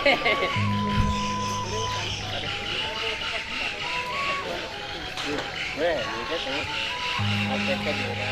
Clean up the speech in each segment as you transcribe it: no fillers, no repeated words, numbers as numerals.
Weh, ini sih. Ada kan ya.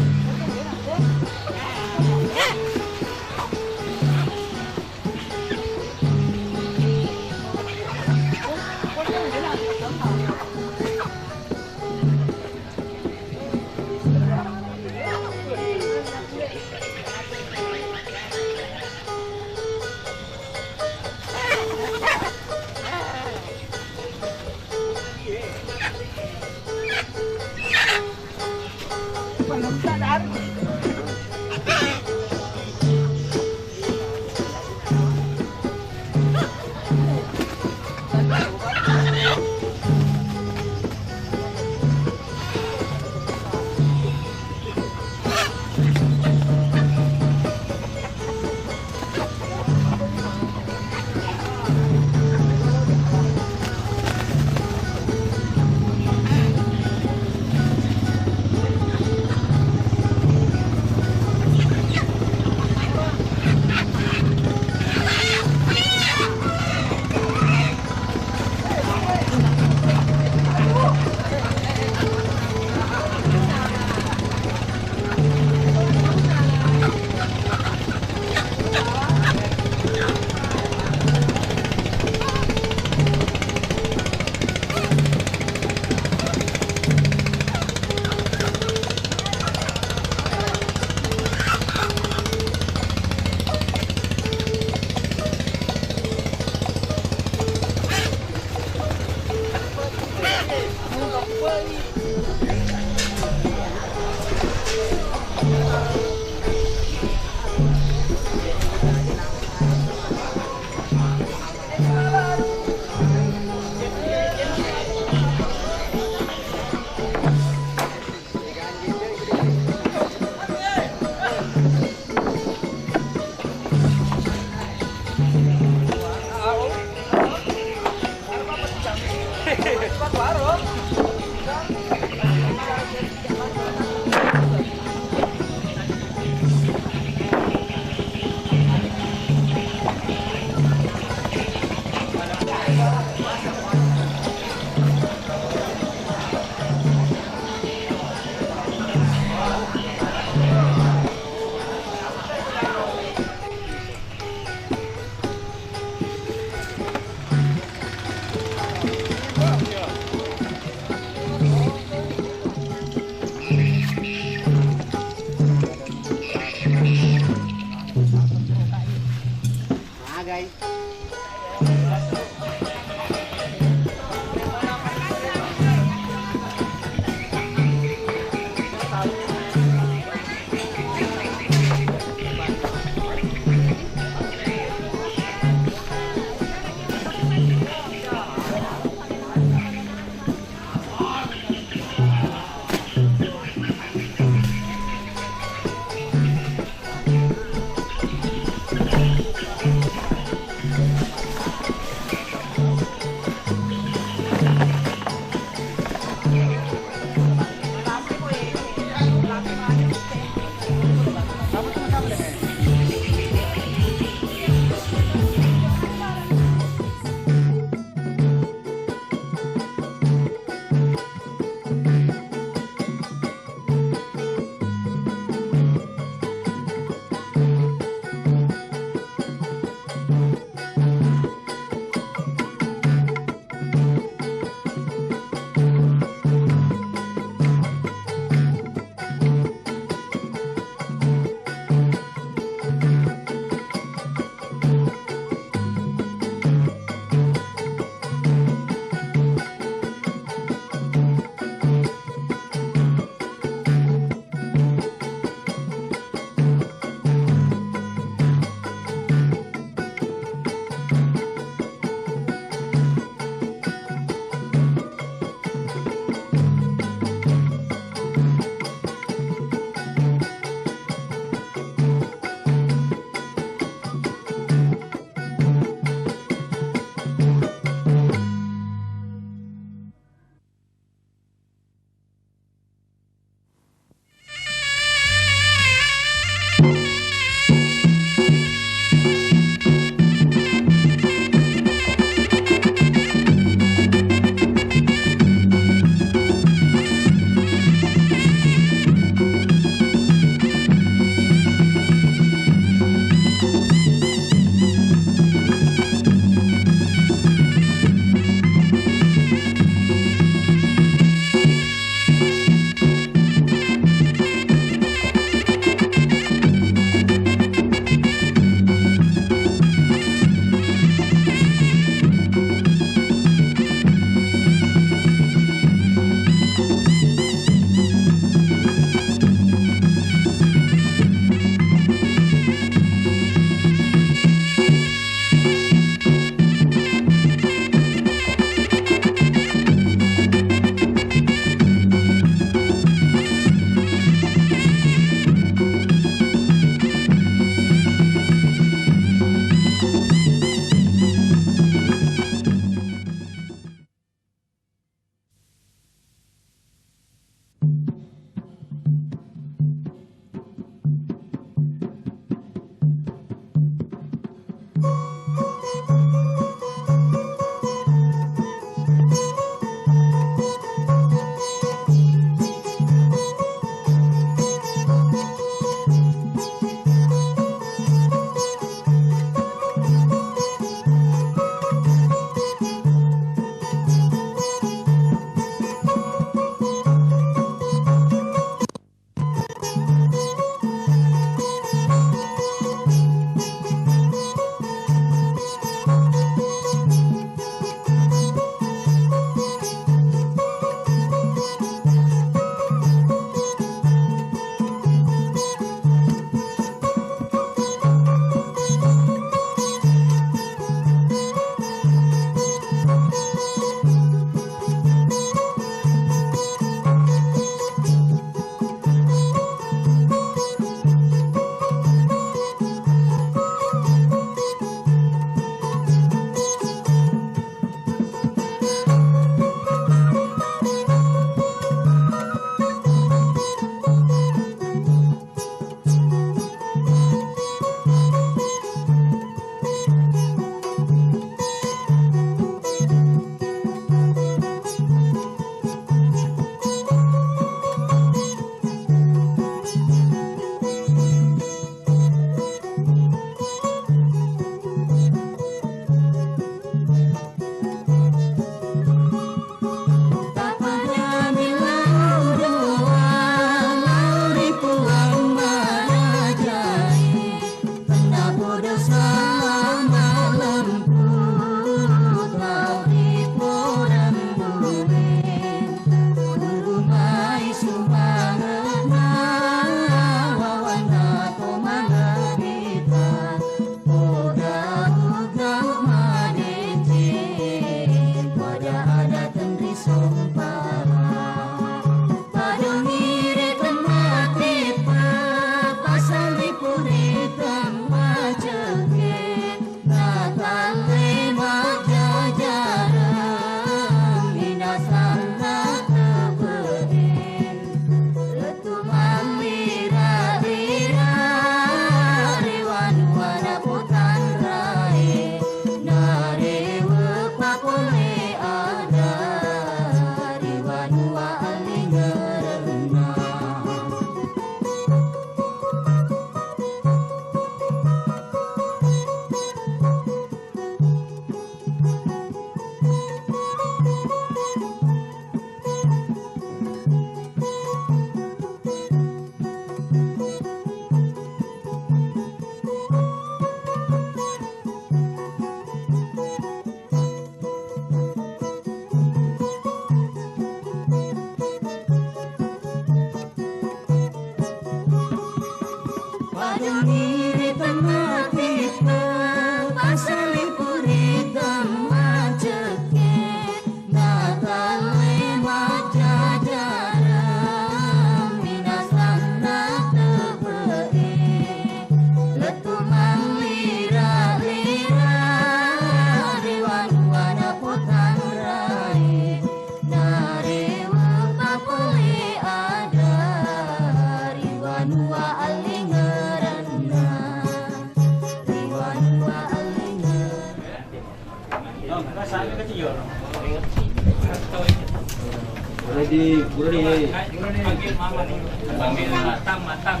Di Buruni. Panggil mama nih. Panggil matang.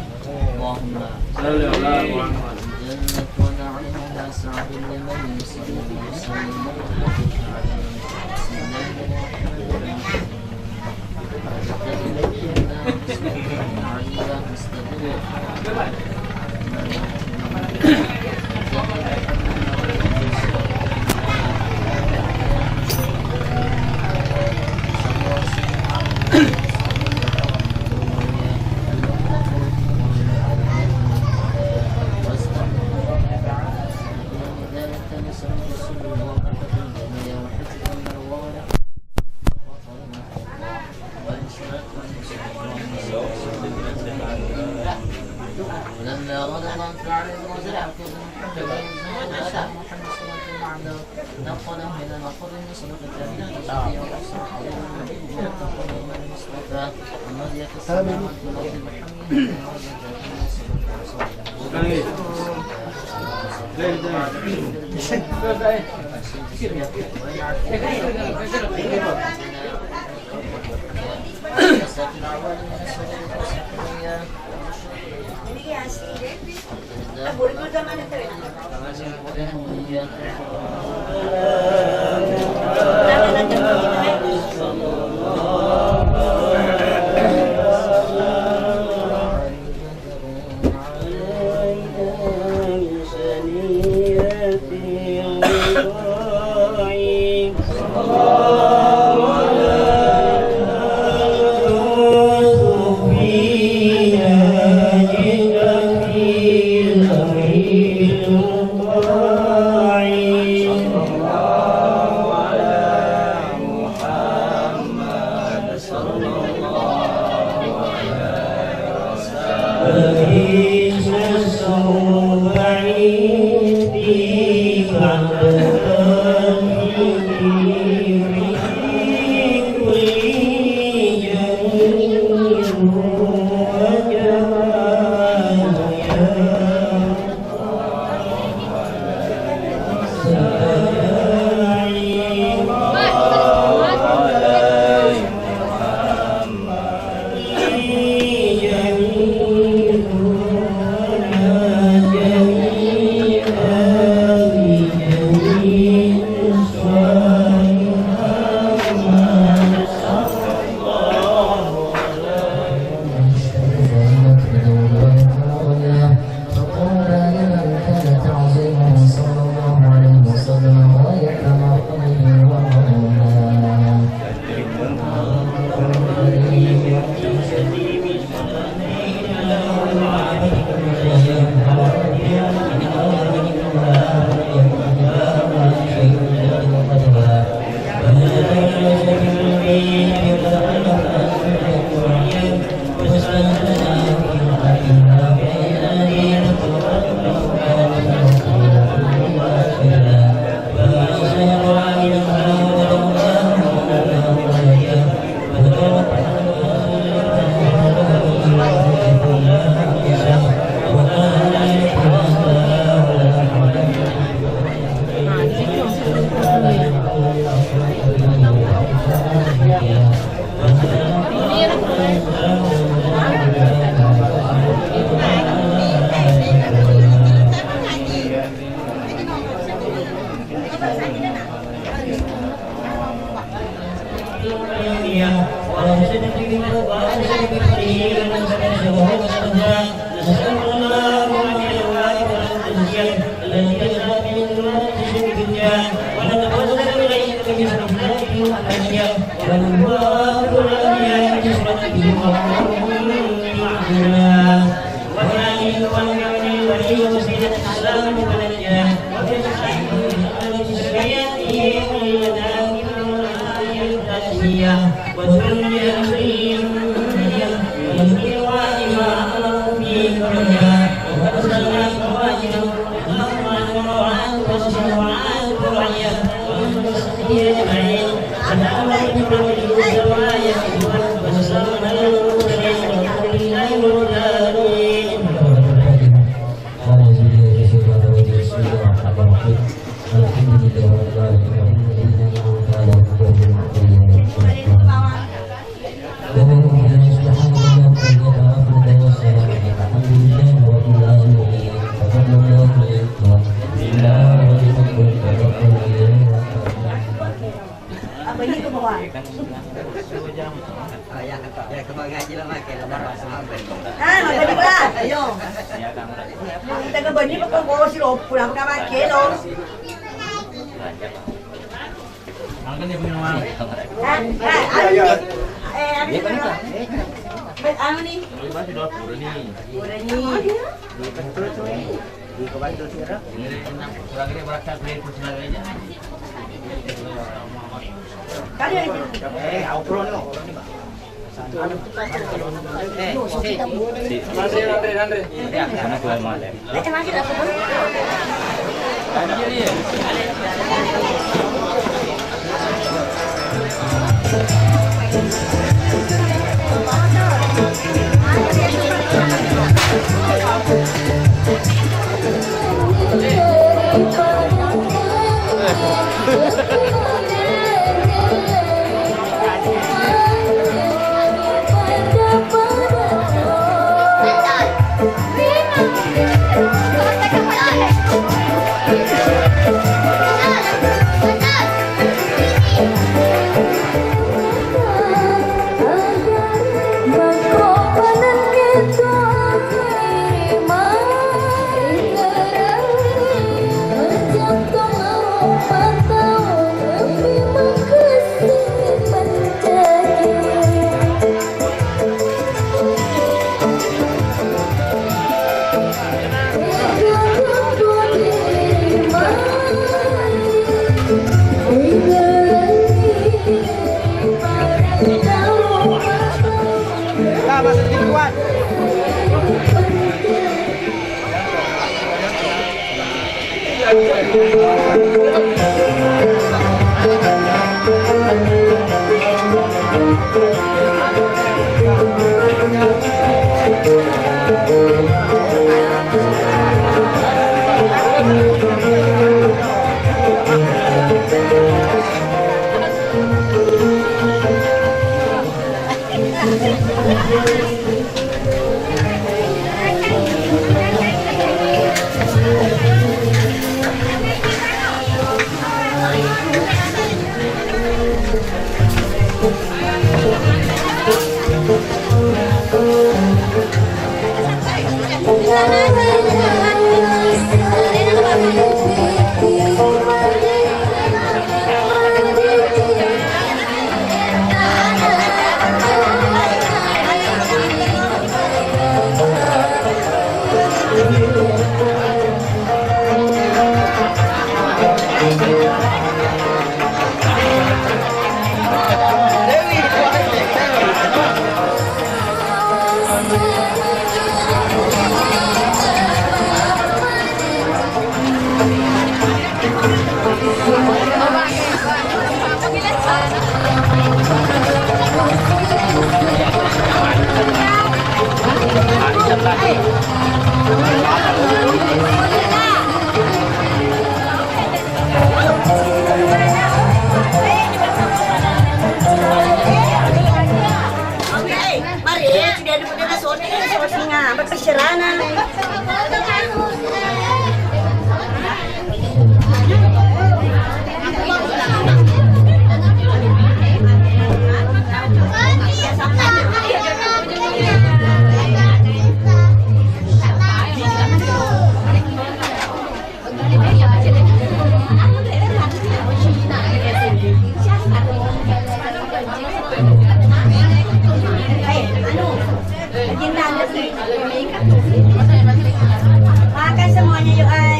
Makan semuanya yuk, ay.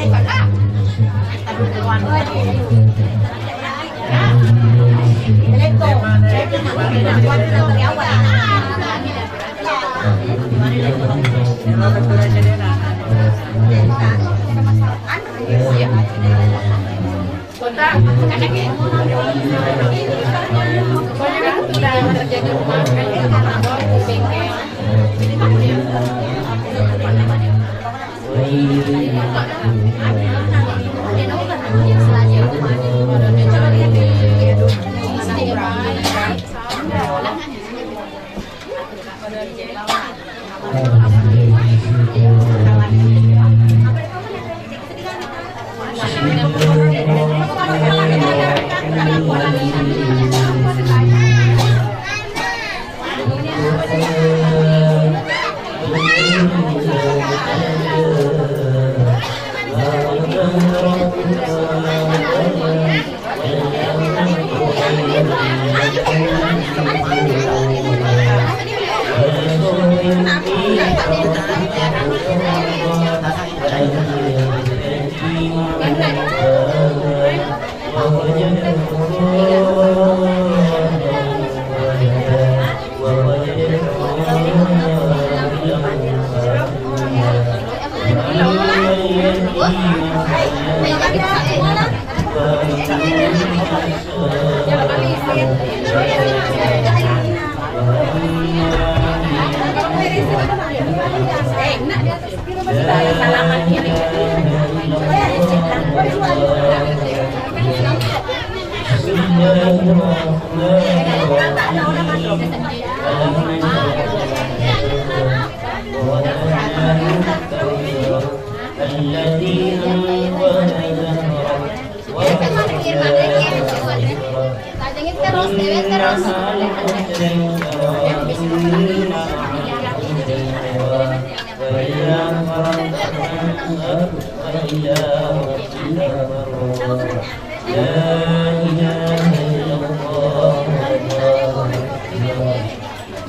الذي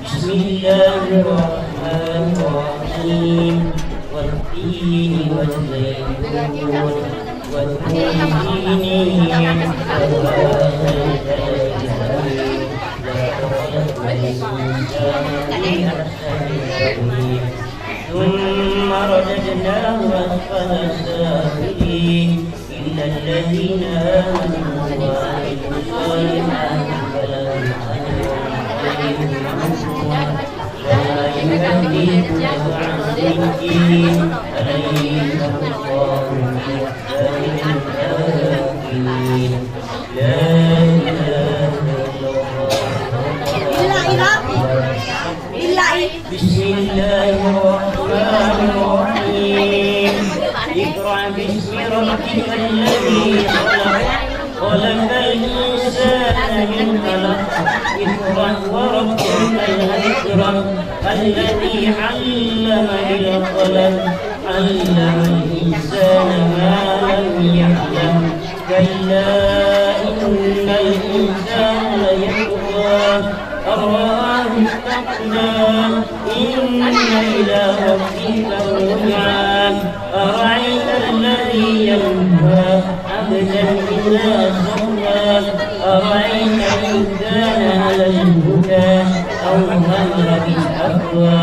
Bismillahirrahmanirrahim. والتين والزيتون ثم رددناه أسفل السافلين إلا الذين آمنوا وعملوا الصالحات فلهم أجر غير ممنون لا يكلف عن ذكري أليس الله بأحسن لا إله إلا الله. بسم الله الرحمن الرحيم. اقرأ باسم ربك الذي خلق خلق الإنسان من خلق اقرأ وربك الأكرم الذي علم بالقلم علم الإنسان ما لم يعلم كلا إن الإنسان ليطغى أن رآه استغنى إن إلى ربك الرجعى أرأيت الذي ينهى عبدا إذا صلى أرأيت إن كان على الهدى أو أمر بالتقوى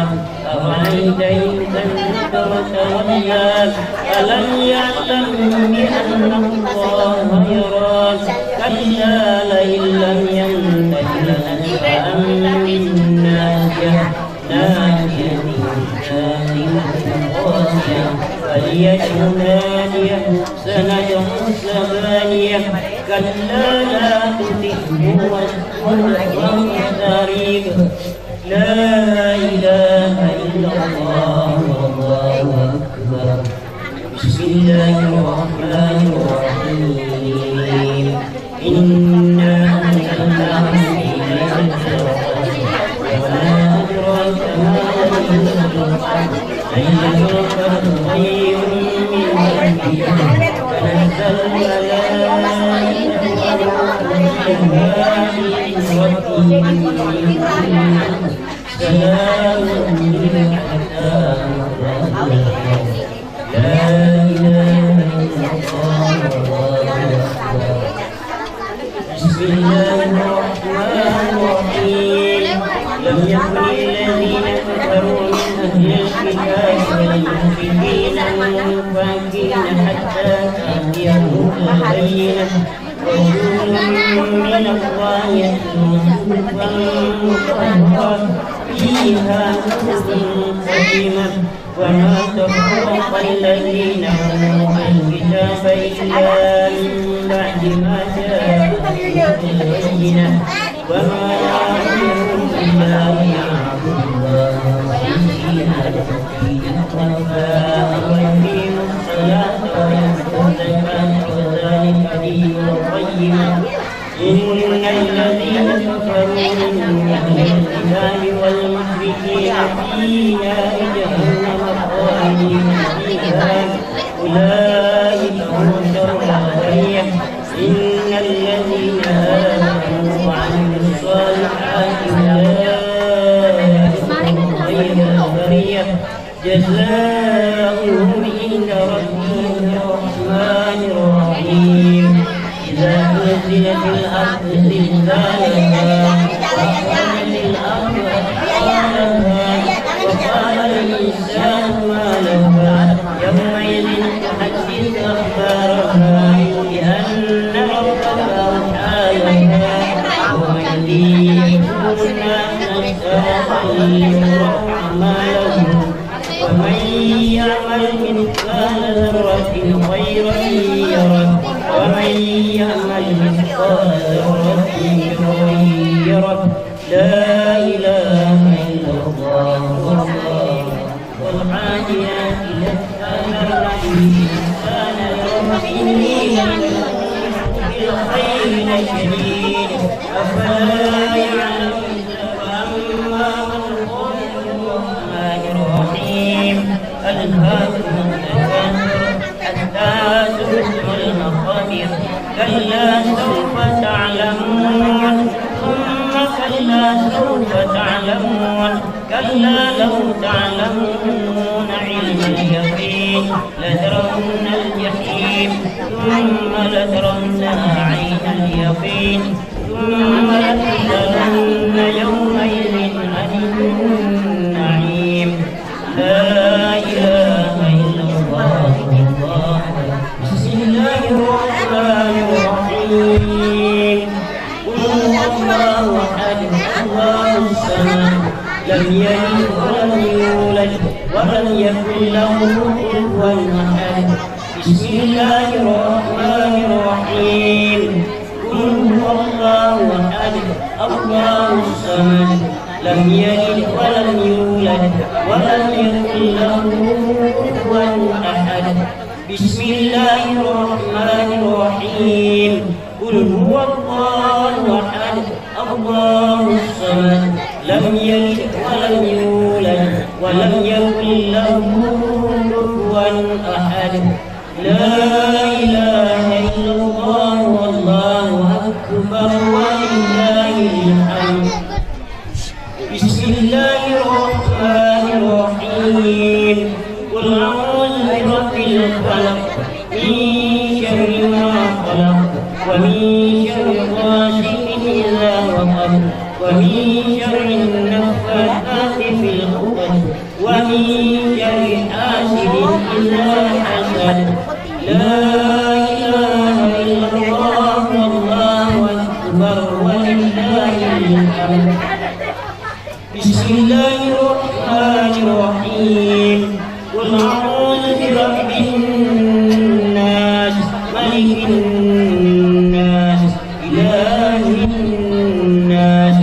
أرأيت إن كذب وتولى ألم يعلم بأن الله يرى كلا لئن لم ينته لنسفعا بالناصية ناصية فليدع ناديه سندع الزبانية كلا لا تطعه واقترب لا إله إلا الله والله أكبر. بسم الله الرحمن الرحيم. إنا أنزلناه في ليلة القدر وما أدراك ما ليلة القدر ليلة القدر خير من ألف شهر تنزل الملائكة سلام حتى لا إله إلا الله. بسم الله الرحمن الرحيم. لم يكن الذين كفروا من أهل الكتاب والمشركين منفكين حتى تأتيهم البينة رسول من الله يتلو صحفا مطهرة فيها كتب قيمة وما تفرق الذين أوتوا الكتاب إلا من بعد ما جاءتهم البينة وما يعلمون إلا ليعبدوا الله مخلصين له الدين حنفاء ويقيموا الصلاة ويؤتوا الزكاة وذلك دين القيمة. إن الذين كفروا من أهل الكتاب والمشركين في نار جهنم خالدين فيها أولئك هم شر البرية. إن الذين آمنوا وعملوا الصالحات أولئك هم خير البرية جزاؤهم عند ربهم الرحمن الرحيم. إذا زلزلت الأرض زلزالها وأخرجت الأرض أثقالها وقال الإنسان ما لها يومئذ تحدث أخبارها بأن ربك أوحى لها يومئذ يحشر الناس أشتاتا ليروا أعمالهم ومن يعمل مثقال ذرة خيرا يره ومن يعمل مثقال ذرة شرا يره لا إله إلا الله والعاديات ضبحا كان لربه بالخير لشديد أفلا يعلم فأما من أوتي الرحمن الرحيم ألهاكم التكاثر حتى زرتم المقابر كلا سوف تعلمون ثم كلا سوف تعلمون كلا لو تعلمون علم اليقين لترون الجحيم ثم لترونها عين اليقين ثم لتسألن يومئذ عن النعيم لا إله إلا الله بسم الله الرحمن الرحيم قل هو الله أحد الله الصمد لم يلد ولم يولد ولم يكن له كفوا أحد بسم الله الرحمن الرحيم قل هو الله أحد الله الصمد لم يلد ولم يولد ولم يكن له كفوا أحد بسم الله الرحمن الرحيم قل هو الله أحد الله الصمد لم يلد ولم يولد ولم يكن له كفوا أحد لا إله إلا الله والله أكبر ولله الحمد بسم الله الرحمن الرحيم قل أعوذ برب الفلق من شر ما خلق ومن شر غاسق إذا وقب ومن شر النفاثات في العقد ومن شر حاسد إذا حسد لا إله إلا الله والله أكبر ولله الحمد بسم الله الرحمن الرحيم قل أعوذ برب الناس ملك الناس إله الناس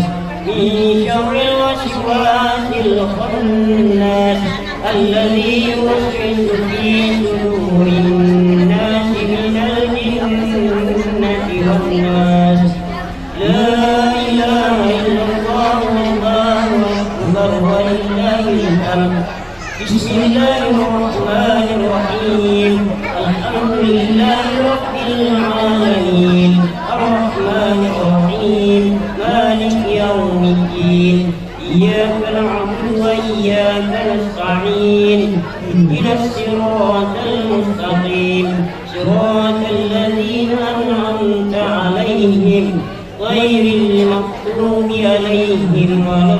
من شر الوسواس الخناس الذي يوسوس في صدور الناس من الجنة والناس لا إله إلا الله والله أكبر ولله الحمد بسم الله الرحمن الرحيم الحمد لله رب العالمين الرحمن الرحيم مالك يوم الدين إياك نعبد وإياك نستعين اهدنا الصراط المستقيم صراط الذين أنعمت عليهم غير المغضوب عليهم ولا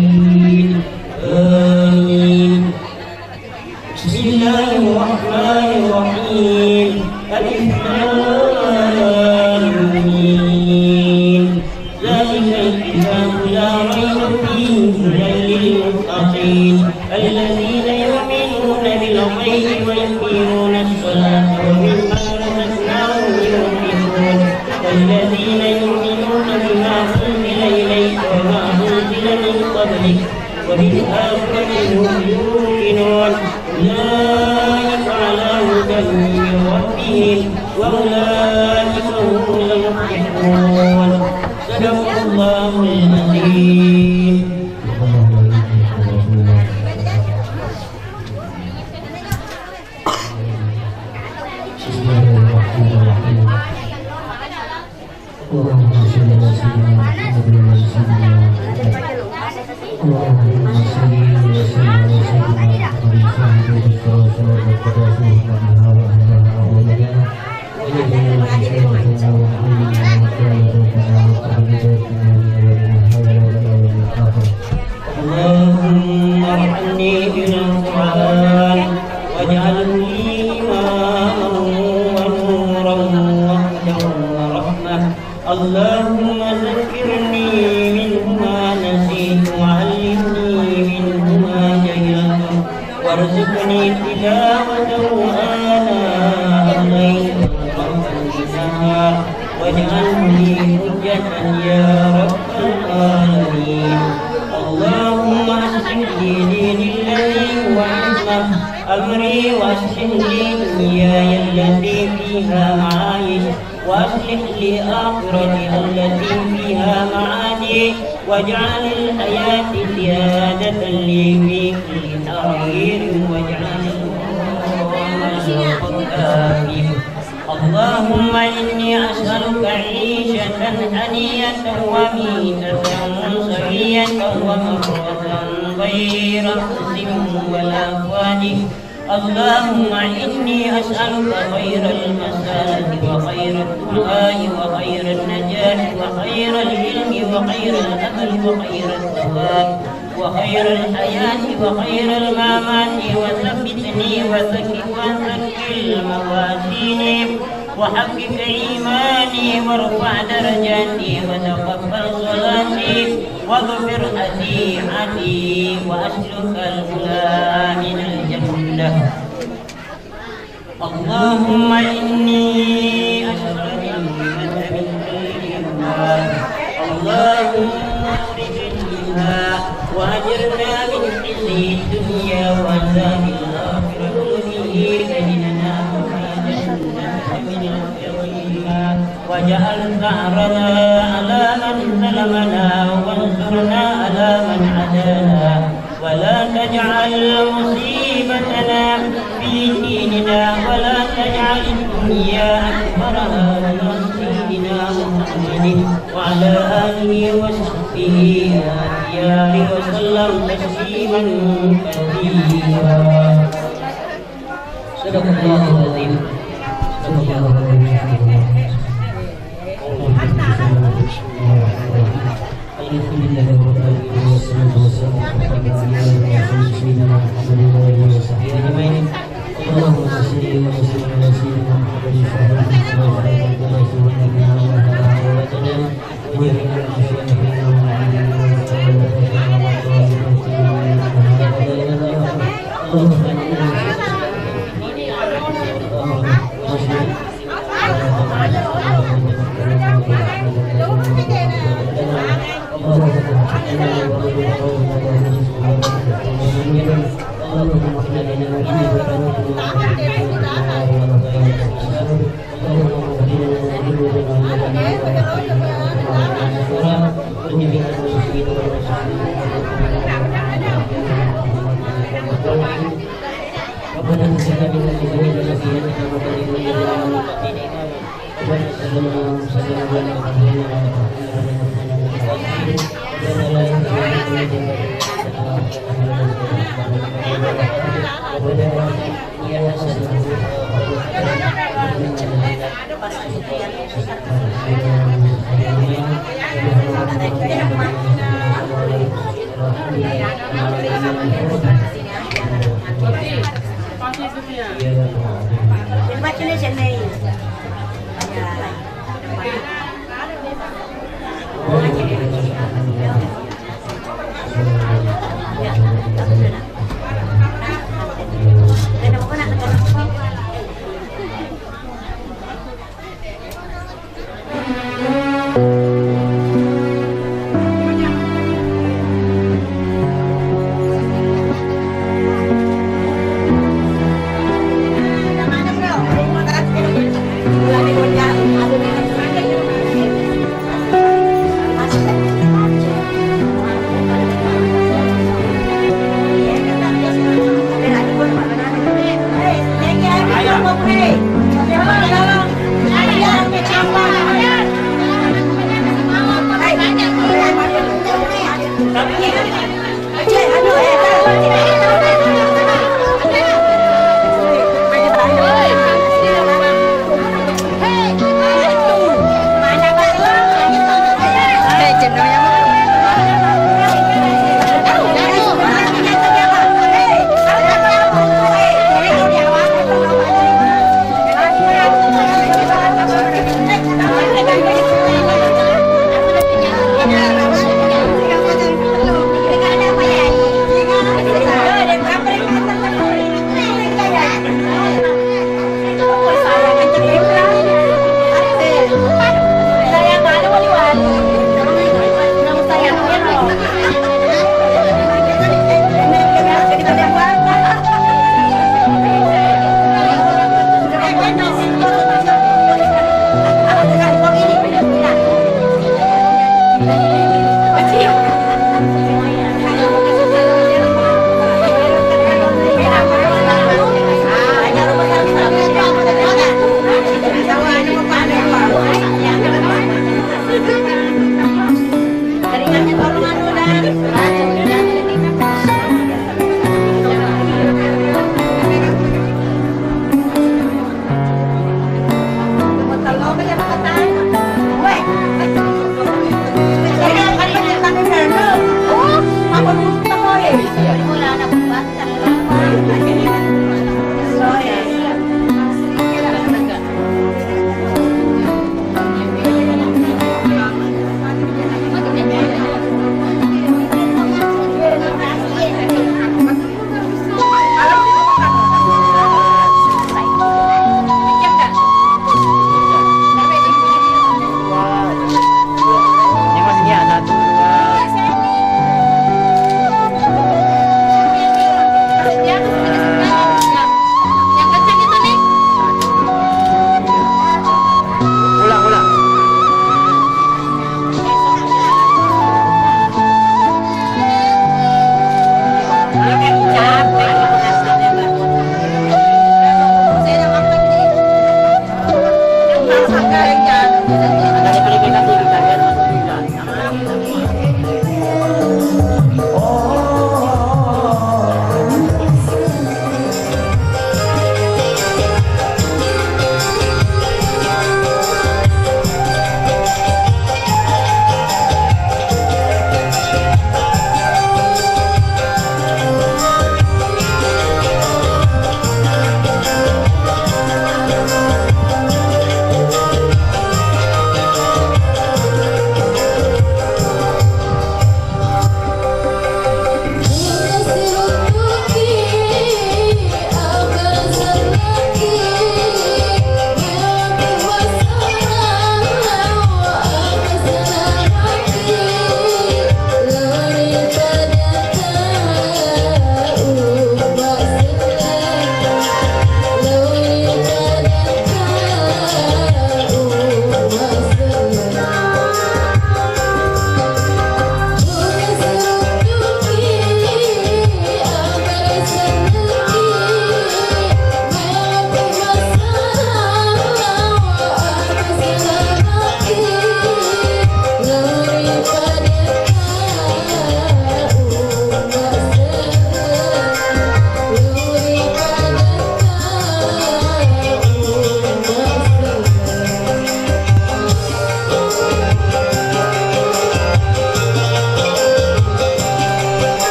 الضالين آمين بسم الله الرحمن الرحيم ألف لام ميم ذلك الكتاب لا ريب فيه هدى للمتقين الذين يؤمنون بالغيب ويقيمون الصلاة ومما رزقناهم ينفقون والذين يؤمنون بما أنزل إليك وما أنزل من قبلك وبالآخرة هم يوقنون أولئك على هدى من ربهم وأولئك هم المفلحون صدق الله العظيم. اللهم صل على سيدنا محمد وعلى سيدنا اللهم صل وسلم على سيدنا محمد صاحب الصلاة والقداسة ومنها وأهلها أولادنا وجعلنا وشرفنا وحينا وكان ربنا وقربنا من هذا واليوم الآخر. اللهم ارحمني بالقرآن واجعله لي إماما ونورا وهدى ورحمة. اللهم ذكرني منه ما نسيت وعلمني منه ما جهلت وارزقني تلاوته آناء الليل وأطراف النهار واجعله لي حجة يا رب العالمين. اللهم أصلح لي ديني الذي هو عصمة أمري وأصلح لي دنياي التي فيها معايش وأصلح لي آخرتي التي فيها معادي واجعل الحياة زيادة لي في كل خير واجعل اللهم إني أسألك عيشة هنية وميتة سوية ومرة غير مسلم ولا فاجر اللهم إني أسألك خير المسألة وخير الدعاء وخير النجاح وخير العلم وخير الأمل وخير الثواب وخير الحياة وخير الممات وثبتني وزكي الموازين وحقق إيماني وارفع درجاتي وتقبل صلاتي واغفر خطيئتي وأسلك الأولى من الجنة اللهم إني أسألك الجنة من خيرها اللهم أخرجنا وأجرنا من خزي الدنيا وعذاب الآخرة وإلينا واجعل ثأرنا على من ظلمنا وانصرنا على من عادانا ولا تجعل مصيبتنا في ديننا ولا تجعل الدنيا أكبر همنا محمد وعلى آله وصحبه الأخيار وسلم تسليما كثيرا صدق الله العظيم صدق الله العظيم الحمد لله رب العالمين والصلاة والسلام على سيدنا محمد وآله وصحبه أجمعين اللهم صل وسلم على سيدنا محمد وعلى آله Mana bro? Terima kasih.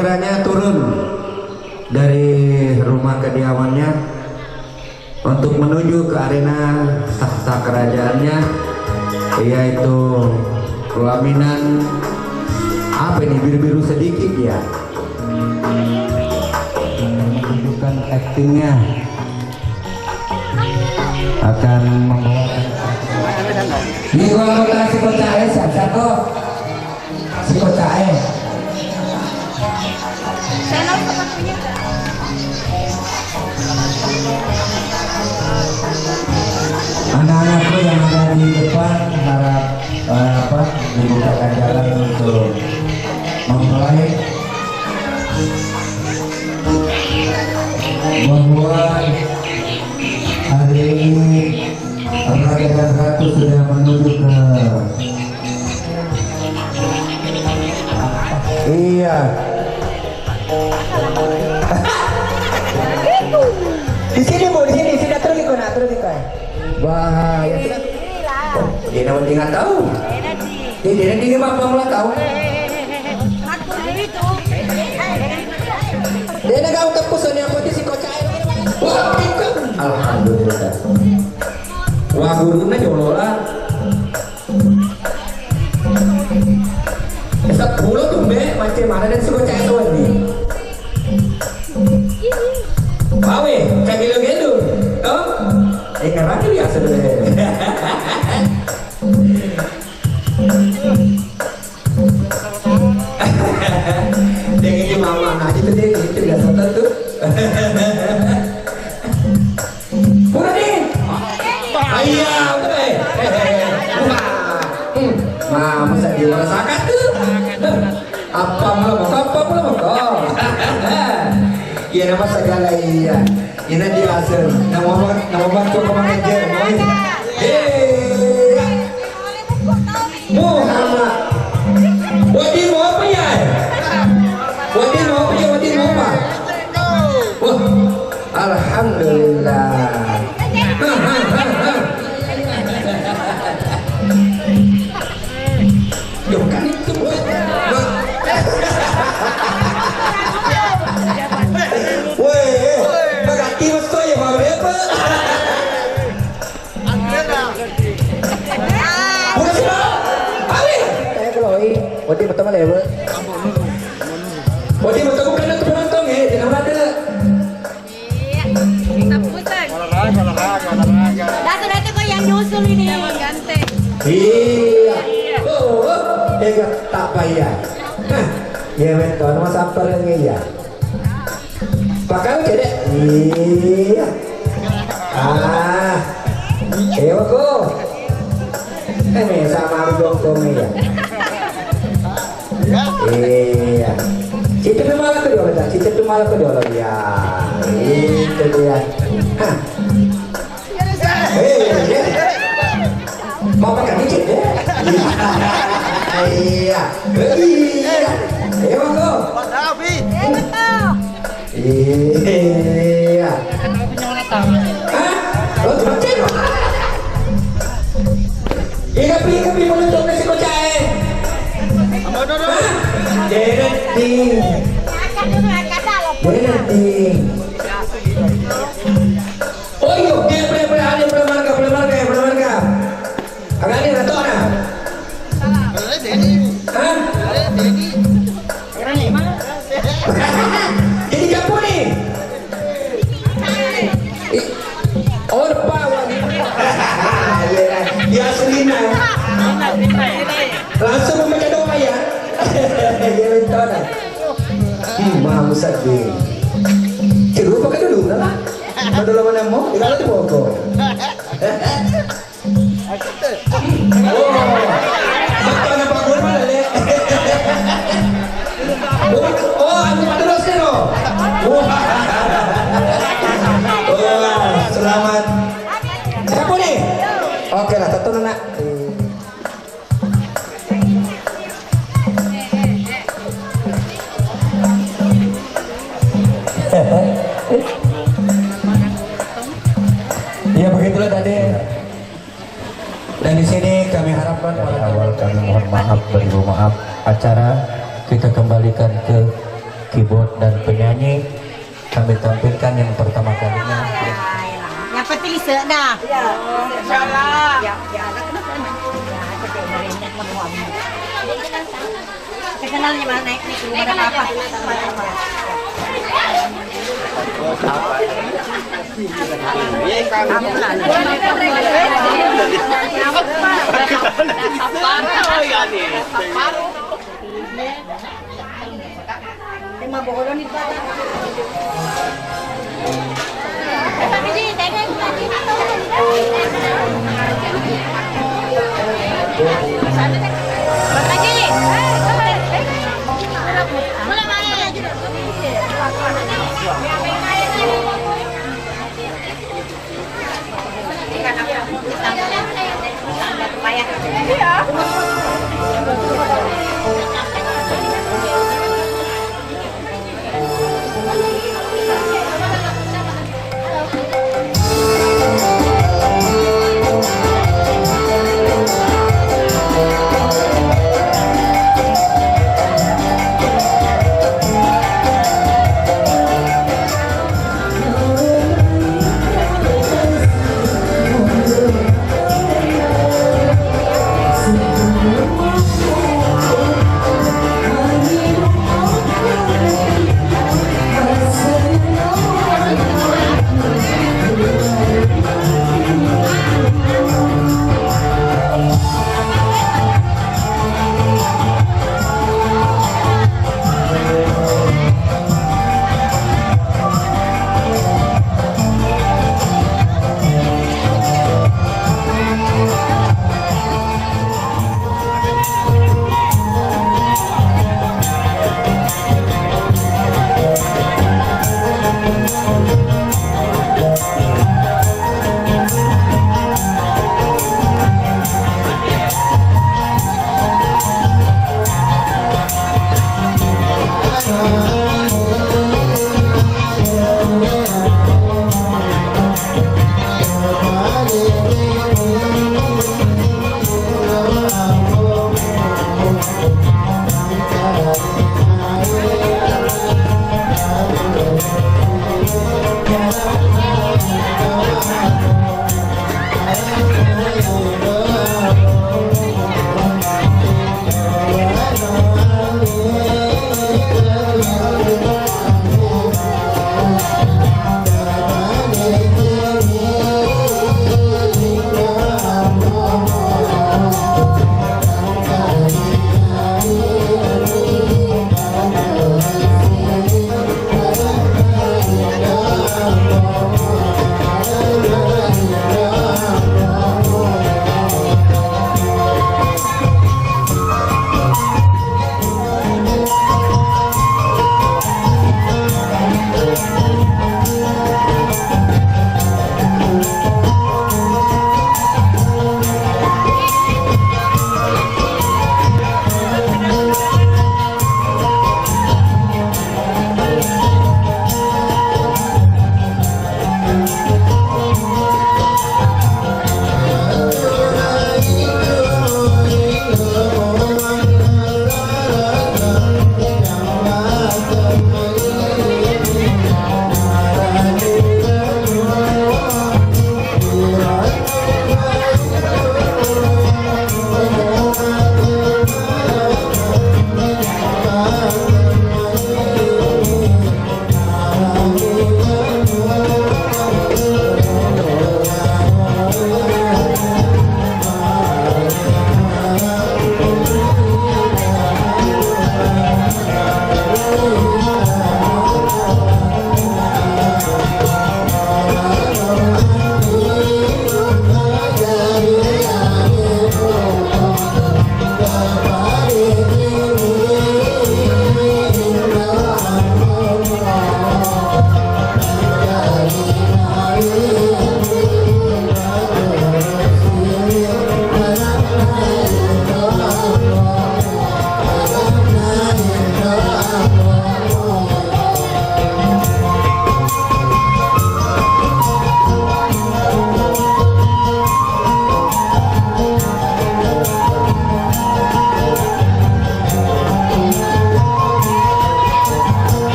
segeranya turun dari rumah kediamannya untuk menuju ke arena tahta kerajaannya, yaitu pelaminan apa ini, biru-biru sedikit ya, menunjukkan aktingnya akan membawakan di gua si kocae satu si kocae anak-anakku yang ada di depan harap dibukakan jalan untuk mempelai bahwa hari ini Raja dan Ratu sudah menuju ke di sini Bu, di sini sudah terus ikut. Bahaya. Dia nak tinggal tahu. Dia nanti apa mula tahu. Dia nak kau terpusun yang putih si kocai. Wah, alhamdulillah. Wah, gurunya jolola. Esok pulau tuh macam mana dan si kocai tu ni. Bawe, cak gelo-gelo. Oh, karena biasa deh. Dengan ini mama aja tuh dia itu biasa tuh. Udah nih. Ayah, udah. Mama saya dirasakan tuh. Apa mau? Ya nama segala iya. Ini dia asal. Nama bantu manajer. Muhammad. Wadi mau apa ya? Wadi mau apa? Wah, alhamdulillah. Duh, kan itu. Wadi betul mana ya, Bu? Wadi betul bukan itu penonton ya, jangan ada. Olahraga. Dasar itu kok yang nyusul ini. Emang ganteng. Iya. Tak payah. Ya betul, nama sampar yang iya. Pakai jadi. Iya. Ewa ko. Ini sama dong ya. Iya. Cicip tu malah kedua dah. Cicip tu malah kedua lagi ya. Itu dia. Mau pakai cicip ya? Iya. Iya. Ewa ko. Iya. Lo cuma cek. Ikapi menutup nasi kocai. Dereting. Oh iya, dia premarga. Agak ni rata na. Hah? Ini kamu ni. Oh, depan. Ya selina. Langsung membaca doa ya. Maha Musadi. Kedua pakai dulu lah. Padahal mana mau? Kalau di pokok. Betul nak bangun mana le? Oh, aku pada sini loh. Selamat. Siapa ni? Oke lah, tentu nak. Ya begitulah tadi. Dan di sini kami harapkan pada awal kami mohon maaf, beribu maaf, acara kita kembalikan ke keyboard dan penyanyi. Kami tampilkan yang pertama kalinya. Yang penting dah. Ya, insyaallah. Kenalnya mana naik nih ada apa?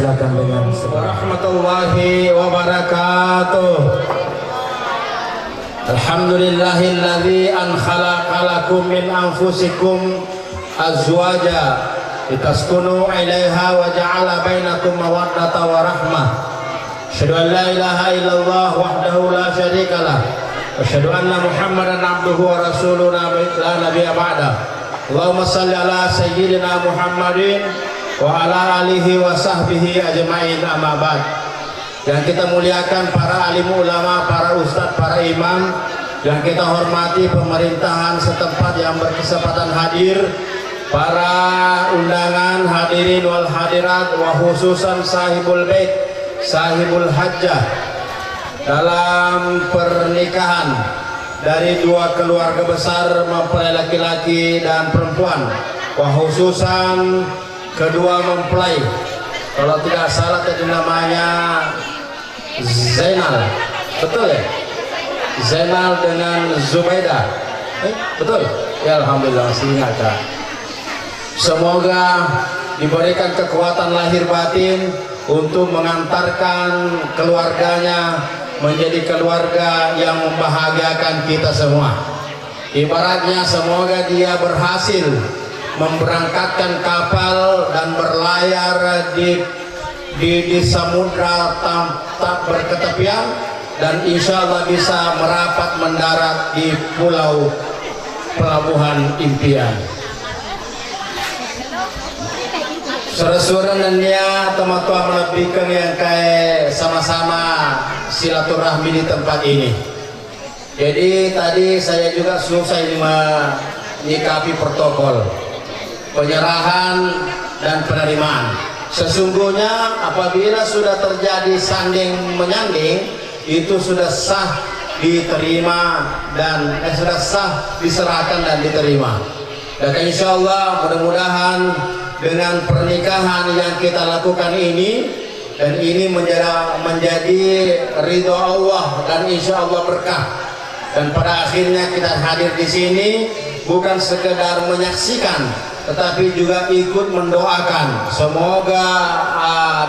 silakan dengan warahmatullahi wabarakatuh. Alhamdulillahilladzi an khalaqalakum min anfusikum azwaja litaskunu ilaiha wa ja'ala bainakum mawaddata wa rahmah. Asyhadu an la ilaha illallah wahdahu la syarikalah wa asyhadu anna Muhammadan abduhu wa rasuluhu la nabiyya ba'da. Allahumma shalli ala sayyidina Muhammadin wa ala alihi wa sahbihi ajma'in, amma ba'd. Yang kita muliakan para alim ulama, para ustadz, para imam, yang kita hormati pemerintahan setempat yang berkesempatan hadir, para undangan hadirin wal hadirat, wa khususan sahibul bait, sahibul hajjah, dalam pernikahan dari dua keluarga besar mempelai laki-laki dan perempuan, wa khususan kedua mempelai, kalau tidak salah tadi namanya Zainal, betul ya? Zainal dengan Zubaidah, betul? Ya alhamdulillah, masih ingat Kak. Semoga diberikan kekuatan lahir batin untuk mengantarkan keluarganya menjadi keluarga yang membahagiakan kita semua. Ibaratnya semoga dia berhasil memberangkatkan kapal dan berlayar di samudra tak berketepian, dan insya Allah bisa merapat mendarat di pulau pelabuhan impian. Saudara-saudara dan ya teman-teman melebihkan yang kayak sama-sama silaturahmi di tempat ini. Jadi tadi saya juga selesai menyikapi protokol penyerahan dan penerimaan. Sesungguhnya apabila sudah terjadi sanding menyanding, itu sudah sah diterima dan sudah sah diserahkan dan diterima. Dan insya Allah mudah-mudahan dengan pernikahan yang kita lakukan ini, dan ini menjadi ridho Allah dan insya Allah berkah. Dan pada akhirnya kita hadir di sini bukan sekedar menyaksikan, tetapi juga ikut mendoakan semoga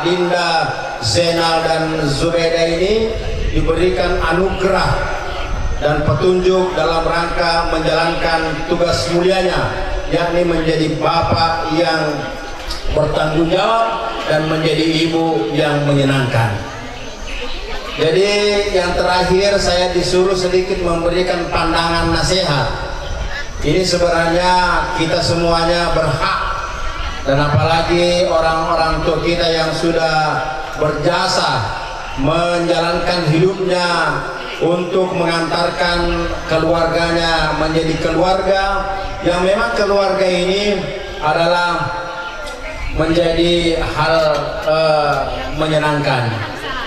Dinda Zainal dan Zubaidah ini diberikan anugerah dan petunjuk dalam rangka menjalankan tugas mulianya, yakni menjadi bapak yang bertanggung jawab dan menjadi ibu yang menyenangkan. Jadi yang terakhir saya disuruh sedikit memberikan pandangan nasihat. Ini sebenarnya kita semuanya berhak, dan apalagi orang-orang tua kita yang sudah berjasa menjalankan hidupnya untuk mengantarkan keluarganya menjadi keluarga yang memang keluarga ini adalah menjadi hal menyenangkan.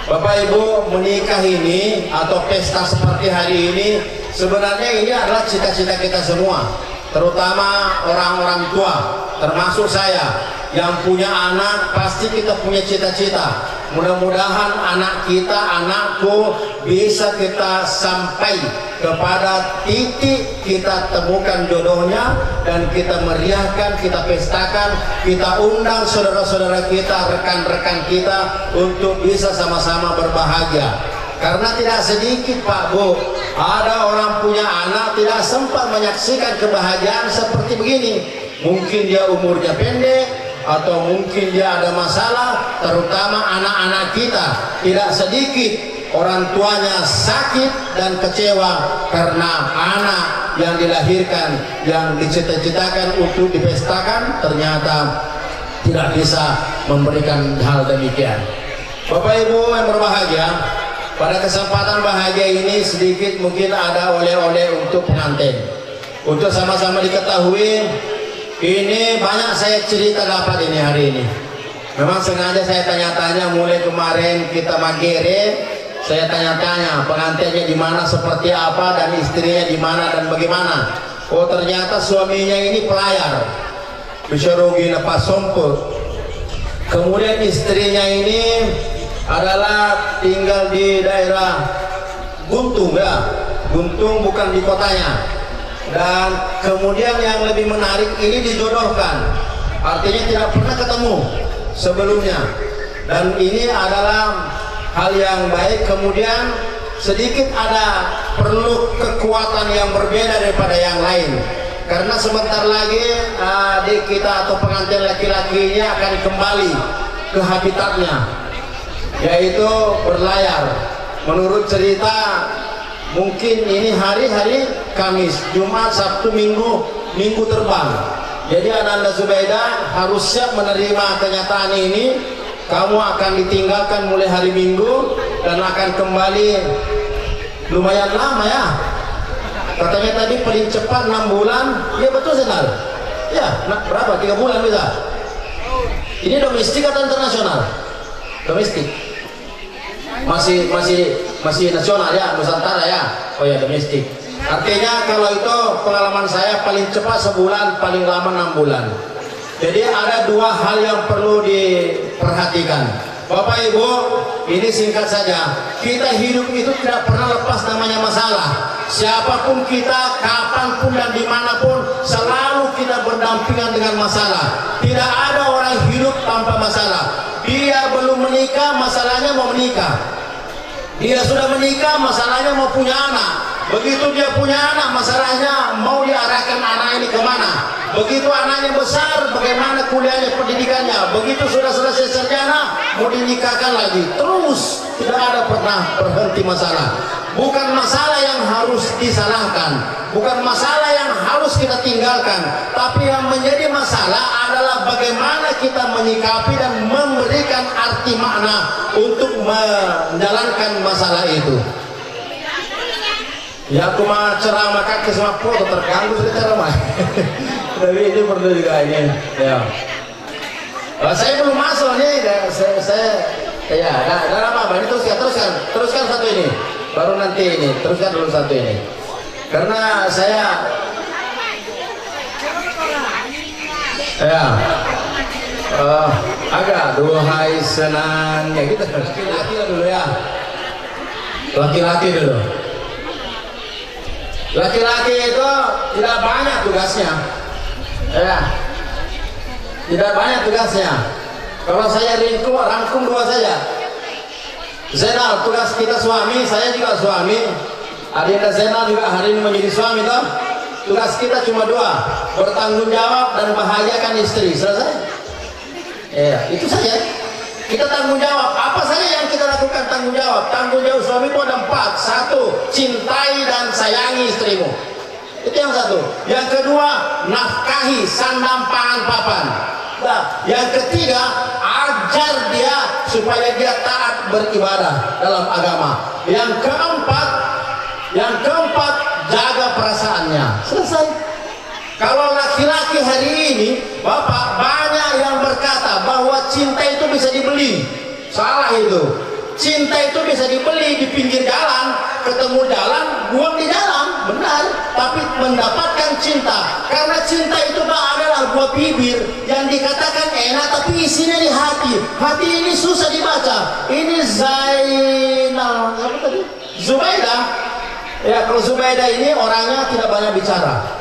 Bapak Ibu, menikah ini atau pesta seperti hari ini sebenarnya ini adalah cita-cita kita semua, terutama orang-orang tua, termasuk saya yang punya anak. Pasti kita punya cita-cita. Mudah-mudahan anak kita, anakku bisa kita sampai kepada titik kita temukan jodohnya, dan kita meriahkan, kita pestakan, kita undang saudara-saudara kita, rekan-rekan kita untuk bisa sama-sama berbahagia. Karena tidak sedikit Pak Bu, ada orang punya anak tidak sempat menyaksikan kebahagiaan seperti begini. Mungkin dia umurnya pendek, atau mungkin dia ada masalah, terutama anak-anak kita. Tidak sedikit orang tuanya sakit dan kecewa karena anak yang dilahirkan, yang dicita-citakan untuk dipestakan, ternyata tidak bisa memberikan hal demikian. Bapak Ibu yang berbahagia, pada kesempatan bahagia ini sedikit mungkin ada oleh-oleh untuk pengantin. Untuk sama-sama diketahui, ini banyak saya cerita dapat ini hari ini. Memang sengaja saya tanya-tanya mulai kemarin kita magere, saya tanya-tanya pengantinnya di mana, seperti apa, dan istrinya di mana dan bagaimana. Oh ternyata suaminya ini pelayar, bisa rugi napa somput. Kemudian istrinya ini adalah tinggal di daerah Guntung ya, Guntung bukan di kotanya. Dan kemudian yang lebih menarik, ini dijodohkan, artinya tidak pernah ketemu sebelumnya. dan ini adalah hal yang baik. Kemudian sedikit ada perlu kekuatan yang berbeda daripada yang lain, karena sebentar lagi adik kita atau pengantin laki-laki ini akan kembali ke habitatnya, yaitu berlayar. Menurut cerita mungkin ini hari-hari Kamis, Jumat, Sabtu, Minggu terbang. Jadi Ananda Zubaidah harus siap menerima kenyataan ini. Kamu akan ditinggalkan mulai hari Minggu dan akan kembali lumayan lama ya. Katanya tadi paling cepat 6 bulan. Ya betul Zainal? Ya, berapa? 3 bulan bisa? Ini domestik atau internasional? Domestik. Masih nasional ya, Nusantara ya. Oh ya, domestik. Artinya kalau itu pengalaman saya paling cepat sebulan, paling lama 6 bulan. Jadi ada 2 hal yang perlu diperhatikan. Bapak Ibu, ini singkat saja. Kita hidup itu tidak pernah lepas namanya masalah. Siapapun kita, kapanpun dan dimanapun, selalu kita berdampingan dengan masalah. Tidak ada orang hidup tanpa masalah. Dia belum menikah, masalahnya mau menikah. Dia sudah menikah, masalahnya mau punya anak. Begitu dia punya anak, masalahnya mau diarahkan anak ini kemana. Begitu anaknya besar, bagaimana kuliahnya, pendidikannya. Begitu sudah selesai sarjana, mau dinikahkan lagi. Terus tidak ada pernah berhenti masalah. Bukan masalah yang harus disalahkan, bukan masalah yang harus kita tinggalkan, tapi yang menjadi masalah adalah bagaimana kita menyikapi dan memberikan arti makna untuk menjalankan masalah itu. Ya aku mah ceramah kaki semua foto terganggu sudah ceramah. Tapi ini perlu juga ini. Ya. Saya belum masuk nih. Saya ya. Nah apa? Ini teruskan satu ini. Baru nanti ini. Teruskan dulu satu ini. Karena saya. Ya. Agak duhai senang ya gitu. Laki-laki dulu ya. Laki-laki dulu. Laki-laki itu tidak banyak tugasnya, ya, tidak banyak tugasnya. Kalau saya rangkum 2 saja. Zainal, tugas kita suami, saya juga suami. Adinda Zainal juga hari ini menjadi suami toh. Tugas kita cuma 2, bertanggung jawab dan bahagiakan istri. Selesai? Ya, itu saja. Kita tanggung jawab. Apa saja yang kita lakukan tanggung jawab? Tanggung jawab suami itu ada 4. 1, cintai dan sayangi istrimu. Itu yang 1. Yang kedua, nafkahi, sandang, pangan, papan. Nah, yang ketiga, ajar dia supaya dia taat beribadah dalam agama. Yang keempat, jaga perasaannya. Selesai. Kalau laki-laki hari ini, Bapak, banyak yang berkata bahwa cinta itu bisa dibeli. Salah itu. Cinta itu bisa dibeli di pinggir jalan, ketemu jalan, buang di jalan, benar. Tapi mendapatkan cinta, karena cinta itu adalah buah bibir yang dikatakan enak, tapi isinya di hati. Hati ini susah dibaca. Ini Zainal, apa tadi? Zubaidah. Ya, kalau Zubaidah ini orangnya tidak banyak bicara.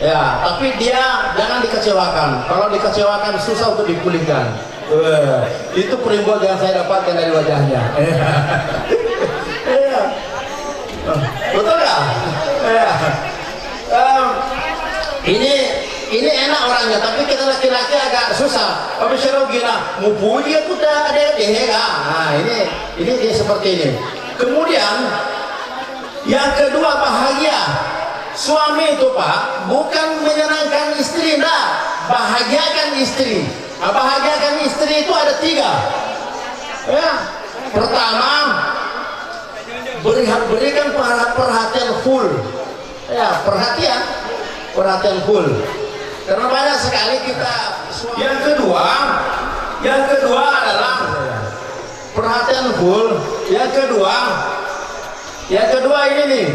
Ya, tapi dia jangan dikecewakan. Kalau dikecewakan susah untuk dipulihkan. Itu perimbul yang saya dapatkan dari wajahnya. Betul nggak? Ini enak orangnya, tapi kita laki-laki agak susah. Tapi saya gila, mau puji aku dah ada dehega. Nah, ini dia seperti ini. Kemudian yang kedua, bahagia. Suami itu Pak bukan menyenangkan istri, enggak, bahagiakan istri. Bahagiakan istri itu ada 3. Ya, pertama, berikan perhatian full. Ya, perhatian full. Karena banyak sekali kita. Yang kedua adalah perhatian full. Yang kedua ini nih,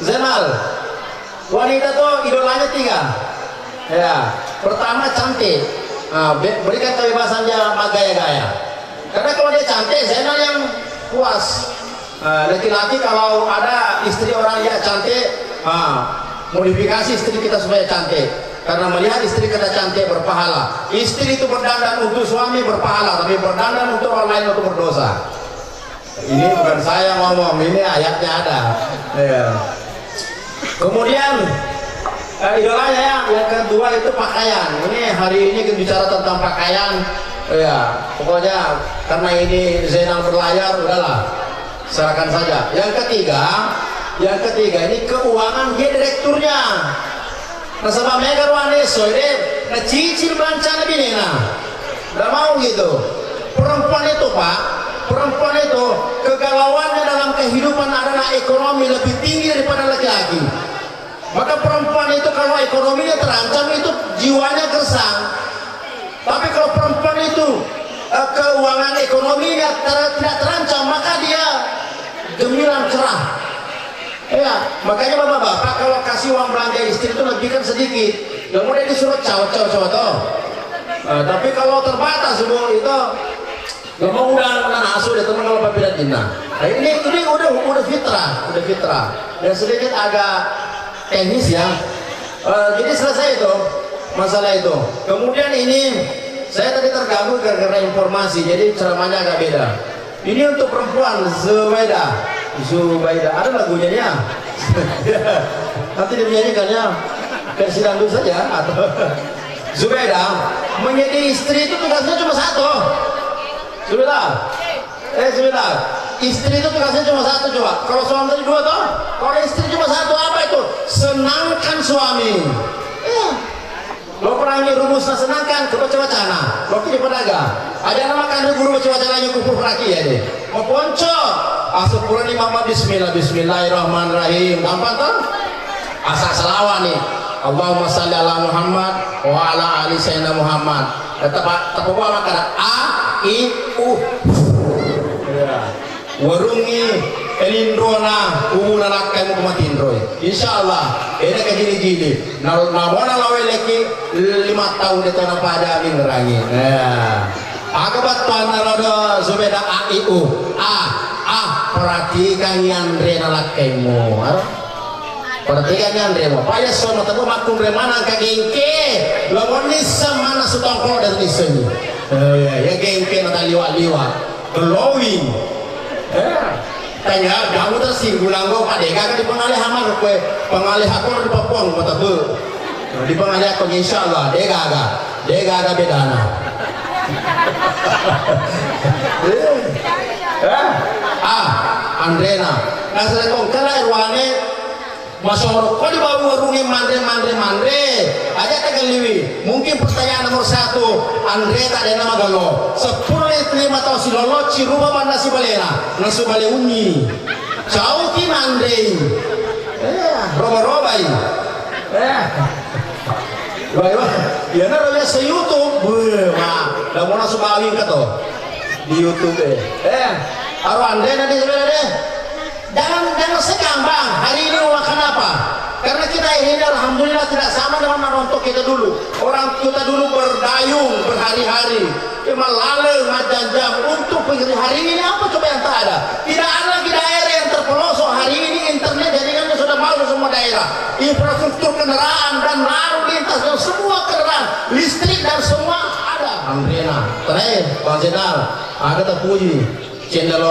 Zainal. Wanita tuh idolanya 3. Ya, pertama cantik. Berikan kebebasan dia gaya-gaya. Karena kalau dia cantik, Zainal yang puas. Laki-laki kalau ada istri orang yang cantik, modifikasi istri kita supaya cantik. karena melihat istri kita cantik berpahala. Istri itu berdandan untuk suami berpahala, tapi berdandan untuk orang lain untuk berdosa. Ini bukan saya ngomong, ini ayatnya ada. Ya. Kemudian idolanya yang kedua itu pakaian. Ini hari ini kita bicara tentang pakaian. Ya, pokoknya karena ini Zainal berlayar, udahlah serahkan saja. Yang ketiga ini keuangan dia direkturnya. Nah sama mega ruangan eso ini ngecicil belanjaan bini nggak mau gitu. Perempuan itu Pak, perempuan itu kegalauannya dalam kehidupan adalah ekonomi lebih tinggi daripada laki-laki. Maka perempuan itu kalau ekonominya terancam itu jiwanya gersang. Tapi kalau perempuan itu keuangan ekonominya tidak terancam, maka dia gemilang cerah. Ya, makanya bapak-bapak kalau kasih uang belanja istri itu lebihkan sedikit. Kemudian disuruh cowok toh. Tapi kalau terbatas semua itu gak mau udah nasu deh teman kalau papi dan Dina. Nah, ini udah fitrah. Dan sedikit agak teknis ya. Jadi selesai itu masalah itu. Kemudian ini saya tadi terganggu gara-gara informasi, jadi ceramahnya agak beda. Ini untuk perempuan Zubaida, ada lagunya ya. Nanti dinyanyikannya versi dangdut saja atau Zubaida menjadi istri itu tugasnya cuma satu. Zubaida, istri itu tugasnya cuma satu coba. Kalau suami tadi dua toh, kalau istri cuma satu apa itu? Senangkan suami. Ya. Lo perangi rumusnya senangkan, coba wacana. Lo kini pedagang. Ada nama kan guru baca wacananya kupur lagi ya deh. Mau ponco. Asapurani mama bismillahirrahmanirrahim. Gampang toh? Asa salawan nih. Allahumma shalli ala Muhammad wa ala ali sayyidina Muhammad. Tetap bawa makanan A I U. Warungi elindrona ubuna nakkai mu matindroy. Insyaallah ini ke gini-gini. Namona lawe leki 5 tahun itu na pada ngerangi. Nah, akabat panalodo Zubaida A I U. Perhatikan yang rena lakkaimu. Perhatikan yang remo. Paya sono tabu makun remana ka gengke. Lawan nisa mana sutang ko dan niseni. Ya gengke na liwa-liwa. Glowing. Tanya kamu tersinggung langgo padeka di pengalih hamar kue pengalih aku di Papua mata bu di pengalih aku insyaallah dega bedana. Andrena nah saya kong kala irwane masyarakat kok di bawah warungnya mandre aja tegaliwi. Mungkin pertanyaan nomor 1 Andre tak ada nama galo 10 lima tahun si lolo ciruba mana si balena nasu bale unyi jauh ki Andre roba ya na roba sa YouTube dah mau nasu bawing ka to di YouTube aro Andre nanti sebenarnya jangan segang bang hari ini mau makan apa. Karena kita ini alhamdulillah tidak sama dengan orang tua kita dulu. Orang kita dulu berdayung berhari-hari, melalui jam untuk hari ini apa coba yang tak ada. Tidak ada lagi daerah yang terpelosok. Hari ini internet jaringannya sudah masuk semua daerah. Infrastruktur kendaraan dan lalu lintas dan semua kendaraan, listrik dan semua ada. Alhamdulillah. Terakhir Bang Jenal, ada terpuji channel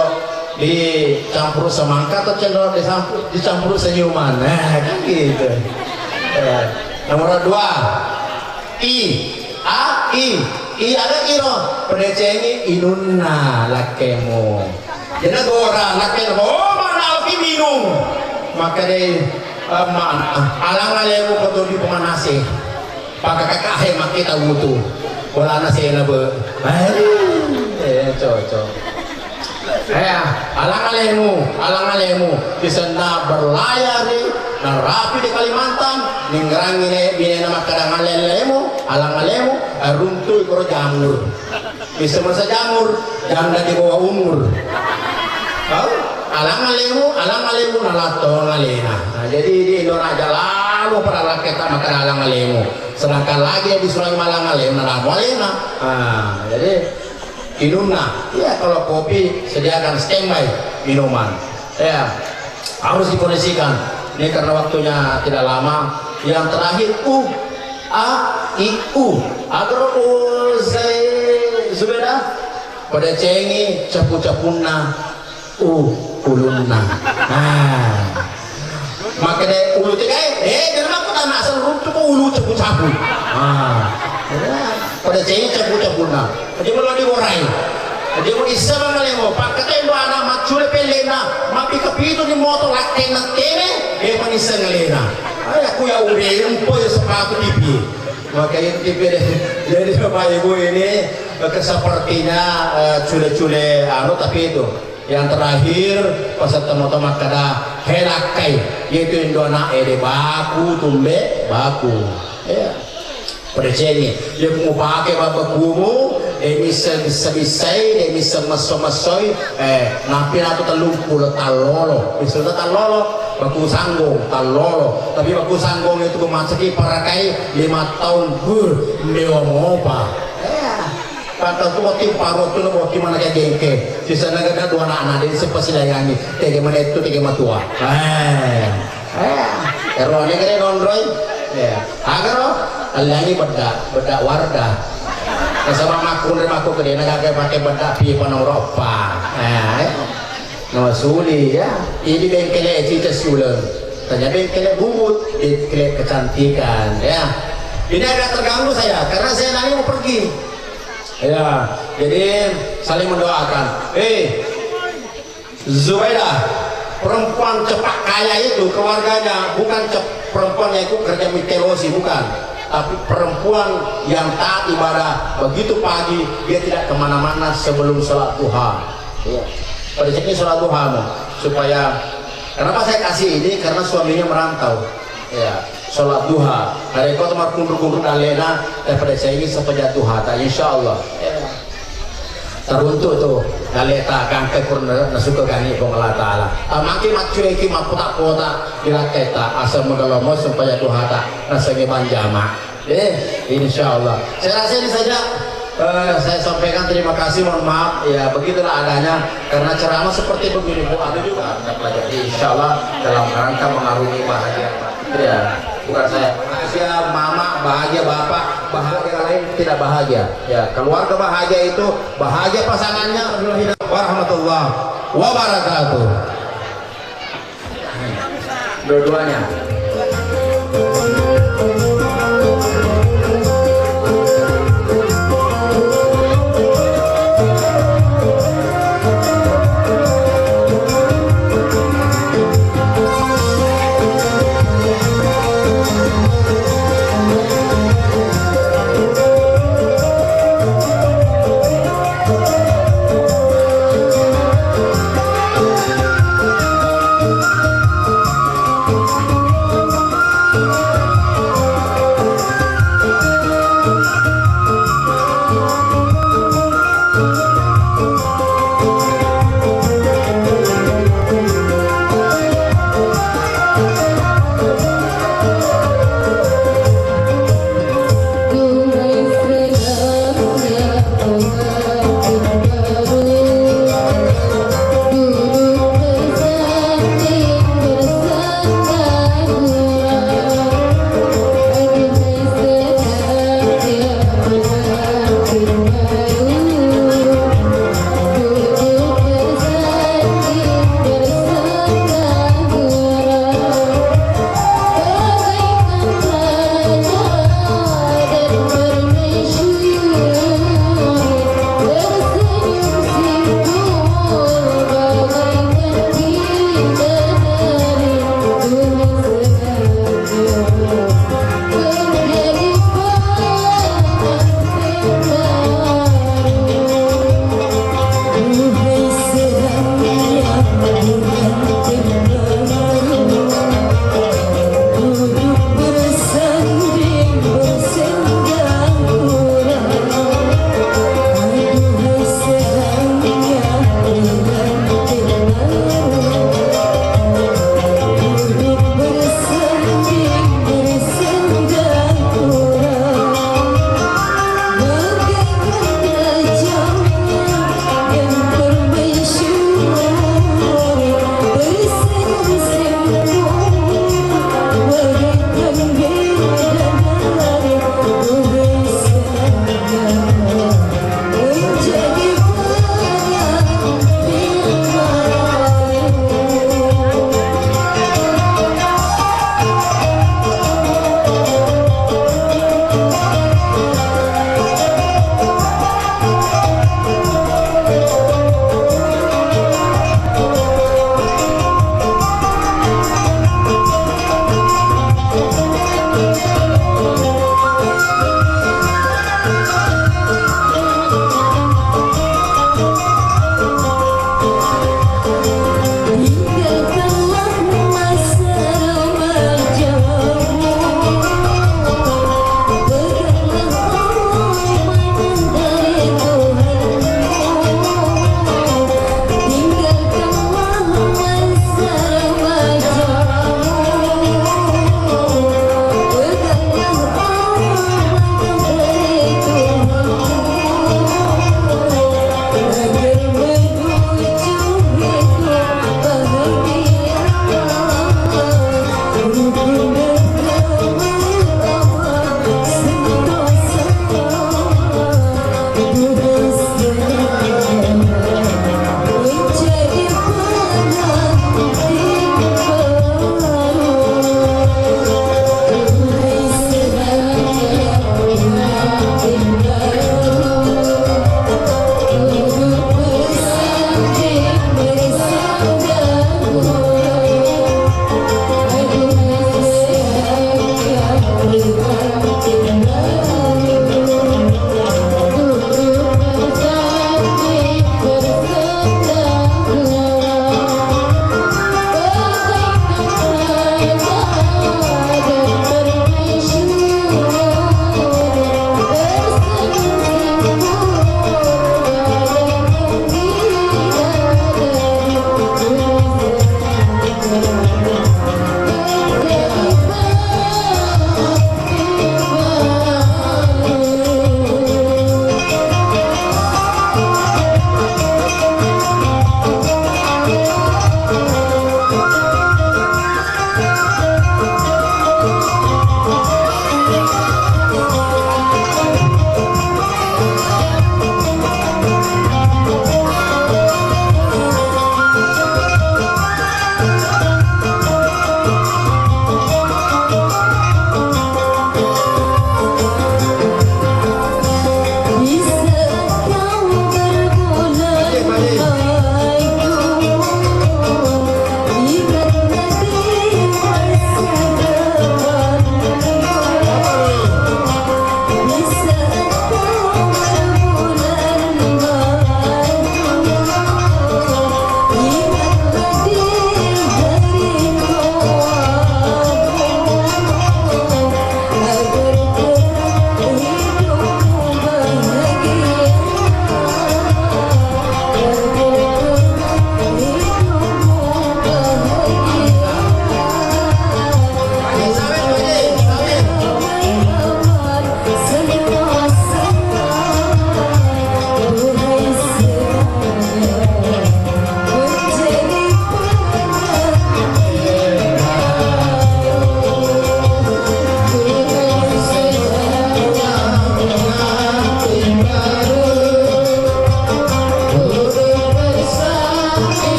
dicampur semangka atau cendol dicampur senyuman. Nah kan gitu. Nomor 2 I ada kiro pendecengi inunna lakemu. Jadi gora lakemu mana lagi minum maka deh alang alemu kotor di pemanasi pakai kakak hemat kita butuh bola nasi nabe cocok. Alang alemu disana berlayar nih rapi di Kalimantan ningrangi nih bina nama kadang alang alemu runtuh koro jamur bisa masa jamur janda di bawah umur alang alemu nalato ngalena. Nah, jadi di Indonesia lalu para rakyat makan alang alemu sedangkan lagi di Sulawesi Malang alemu nalato ngalena. Jadi minumnya ya kalau kopi sediakan standby minuman ya harus dikondisikan ini karena waktunya tidak lama. Yang terakhir A, I, U. Agar Zubeda pada cengi capu-capuna U, ulunna. Makanya ulu tiga jangan aku tanah asal runtuh kok ulu capu-capu. Pada cengi capu-capuna. Jadi mau diwarai. Jadi mau isa bang ngalemo. Pakatay lo anak macule pelena. Mapi kapito ni moto lakten na tene. Manisa ngalena. Ay aku ya udah po ya sepatu tipi. Makanya tipi deh. Jadi bapak ibu ini sepertinya cule-cule tapi itu. Yang terakhir peserta motomat kada helakai yaitu indona ede baku tumbe baku ya pada sini dia mau pakai bapak kumu bisa masoi napi atau telungkul talolo misalnya talolo baku sanggong talolo tapi baku sanggong itu kemasaki parakai 5 tahun dewa mau apa kata tu waktu parut tu waktu mana kayak gengke di sana ada 2 anak di sepasilayangi tiga mana itu tiga matua kalau ni kena nondroy agar alangi bedak warga sama makun aku kena nak pakai bedak pi panoropa no suli ya ini bengkel cerita sulen tanya bengkel bubut bengkel kecantikan ya ini agak terganggu saya karena saya nanti mau pergi. Ya, jadi saling mendoakan. Zubaida, perempuan cepat kaya itu keluarganya bukan perempuannya itu kerja miterosi bukan, tapi perempuan yang taat ibadah. Begitu pagi dia tidak kemana-mana sebelum sholat duha. Ya. Pada sini sholat duha supaya. Kenapa saya kasih ini? Karena suaminya merantau. Ya. Sholat duha hari kau tempat kundur-kundur dalena daripada saya ini sampai duha tak insyaallah teruntuk tu daleta kan kekurna nasuka kani bong Allah taala makin macam iki maputa-puta dilaketa asal megalomo sampai duha tak nasenge panjama insyaallah saya rasa ini saja saya sampaikan terima kasih mohon maaf ya begitulah adanya karena ceramah seperti begini Bu ada juga Anda pelajari insyaallah dalam rangka mengarungi bahagia ya bukan saya manusia mama bahagia bapak bahagia lain tidak bahagia ya keluarga bahagia itu bahagia pasangannya warahmatullahi wabarakatuh dua-duanya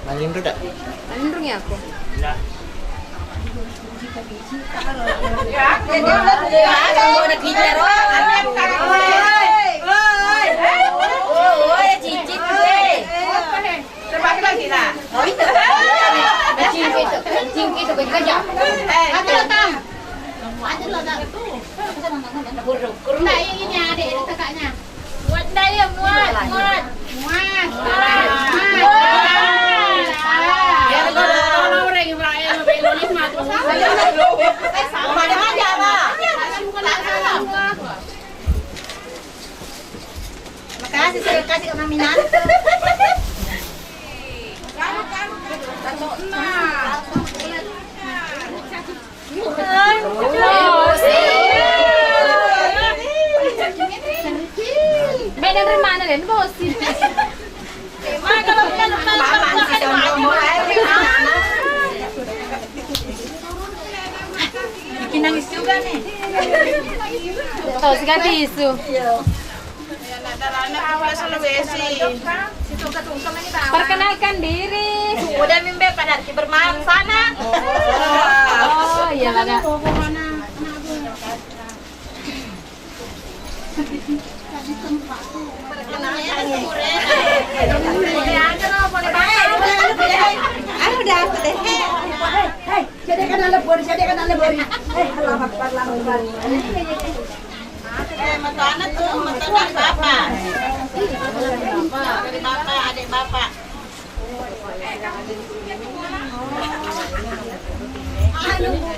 Malindro dah. Malindro ya aku. Makasih saya kasih ke Mami Nan. Beda dari mana dan bosin. Bikin nangis juga nih. Tahu sekali tisu. Perkenalkan diri. Udah mimpi pada bermain sana. Oh iya ada. Anak tuh, dari bapak. Dari bapak, adik bapak.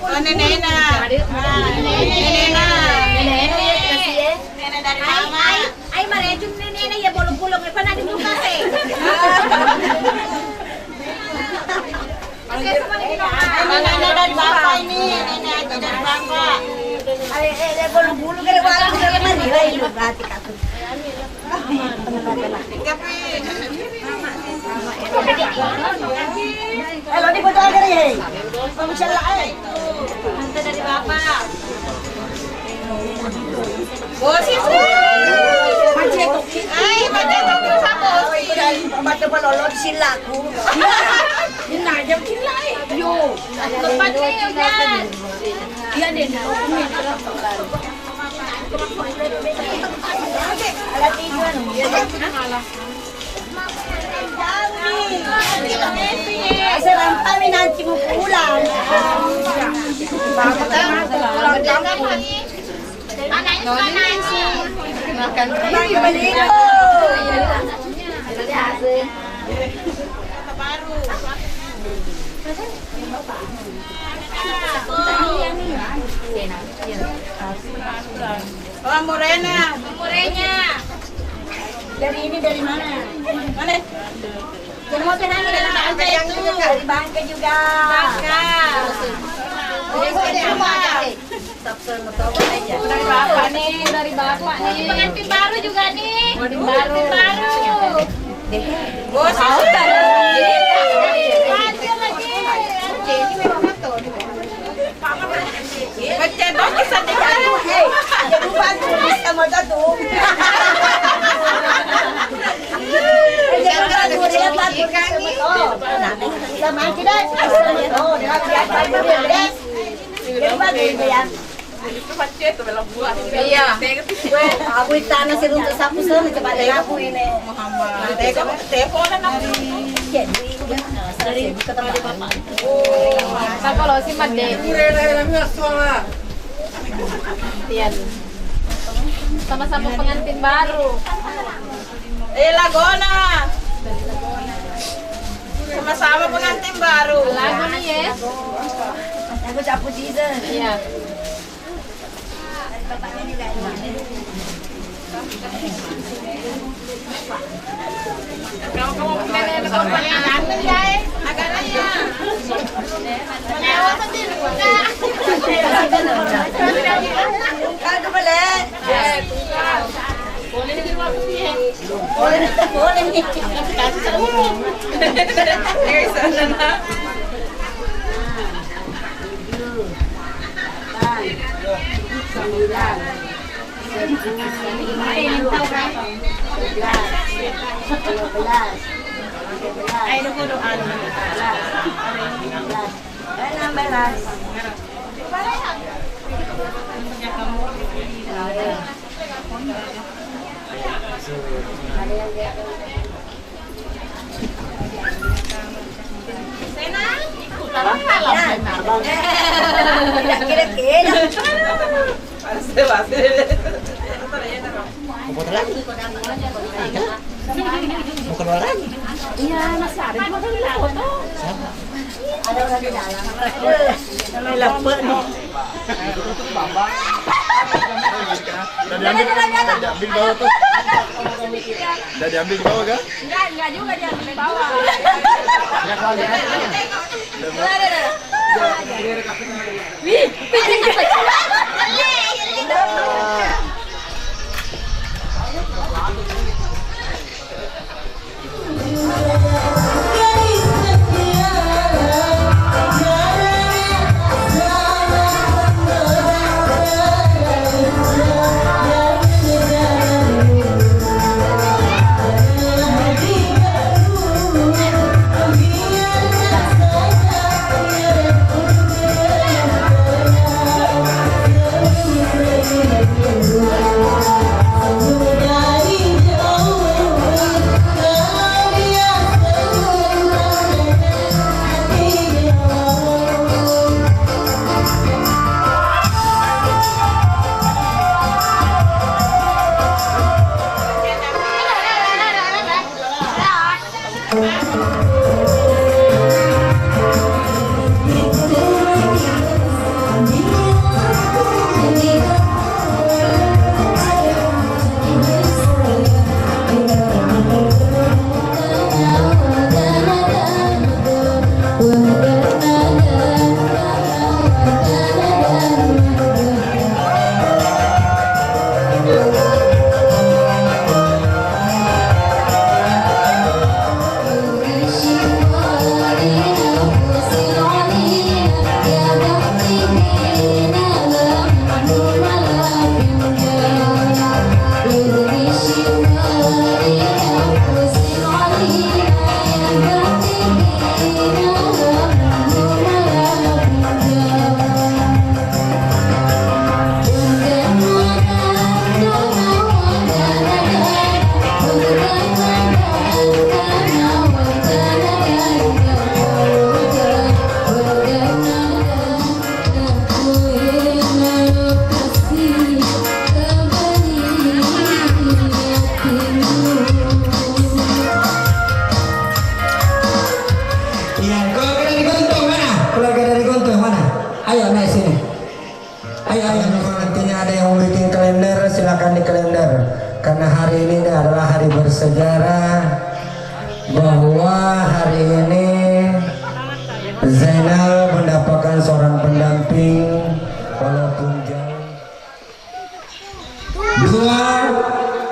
Oh, nenena. Nenena. Nenena dari mama. Ay, marechong nenena ya bolong-bolong pa na din yung kasi. Nenena dari bapak ini, nenek aja dari bapak. Ay, bolong-bolong ka na wala ko na naman. Ay, lugati ka to. Hello, di ba tayo rin? Pamasyala eh. Ante dari bapak. Bosis! Ay, macetok ko sa bosis. Ba't malolod sila ko? Hinayang sila eh. Yo. Lepas kayo dyan. Yan din. Alat ito ano? Sarang kami nanti mo pulang. Makan. Oh, Morena. Murenya. Dari ini dari mana? Mana? Dari motor nangis dari bangka itu. Dari bangka juga. Dari bapak nih, dari bapak nih. Pengantin baru juga nih. Pengantin baru. Bosis. Macetok isa din. Hey, jadi bantu sama satu. Jangan dulu dia bantu kami. Oh, nanti kita main tidak. Oh, dia biasa dia. Dia bantu dia. Iya. Aku tanah sih untuk sapu sana cepat aku ini. Muhammad. Teleponan ako. Dari ketemu bapak. Nah kalau si Made. Tian. Sama-sama pengantin baru. Lagona. Sama-sama pengantin baru. Lagu nih ya. Aku sapu season. Iya. Kado balik. Boleh nih. Ay, nagkuduan. 16. Mau keluar lagi? Iya, masih ada cuma kan foto. Ada orang di dalam. May lapet nih. Udah diambil bawah tuh. Udah diambil di bawah kan? Enggak juga dia di bawah. Wih, silakan di kalender karena hari ini adalah hari bersejarah bahwa hari ini Zainal mendapatkan seorang pendamping walaupun jauh. Dua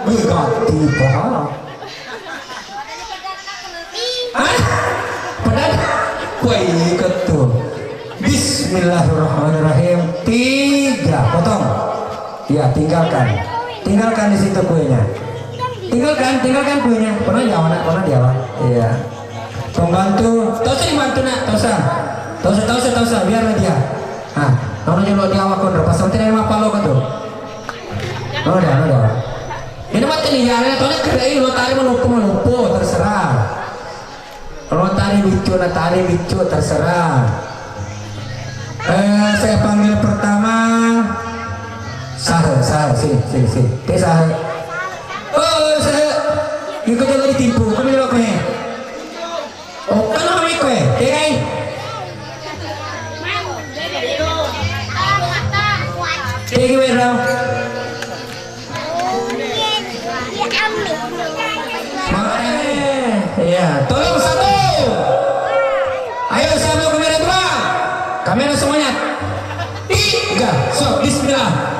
berganti pahala. Pedang kue ketu. Bismillahirrahmanirrahim. 3 potong. Ya, tinggalkan di situ kuenya. Tinggalkan kuenya. Pernah jawab. Iya. Pembantu, dibantu nak, tosa, biarlah dia. Ah, nono jelo dia awak kondro, pasal tidak ada apa lo kan tuh. Nono. Ini mati nih ya, tonek kerjain lo tari melumpuh, terserah. Lo tari bicu, terserah. Saya panggil pertama. Sah, sini. Sah. Oh, saya ikut jaga ditipu, kami lo kue. Oh, kan kami kue, tegai. Tegi berang. Ya, tolong satu. Ayo satu kamera 2. Kamera semuanya. 3. So, bismillah.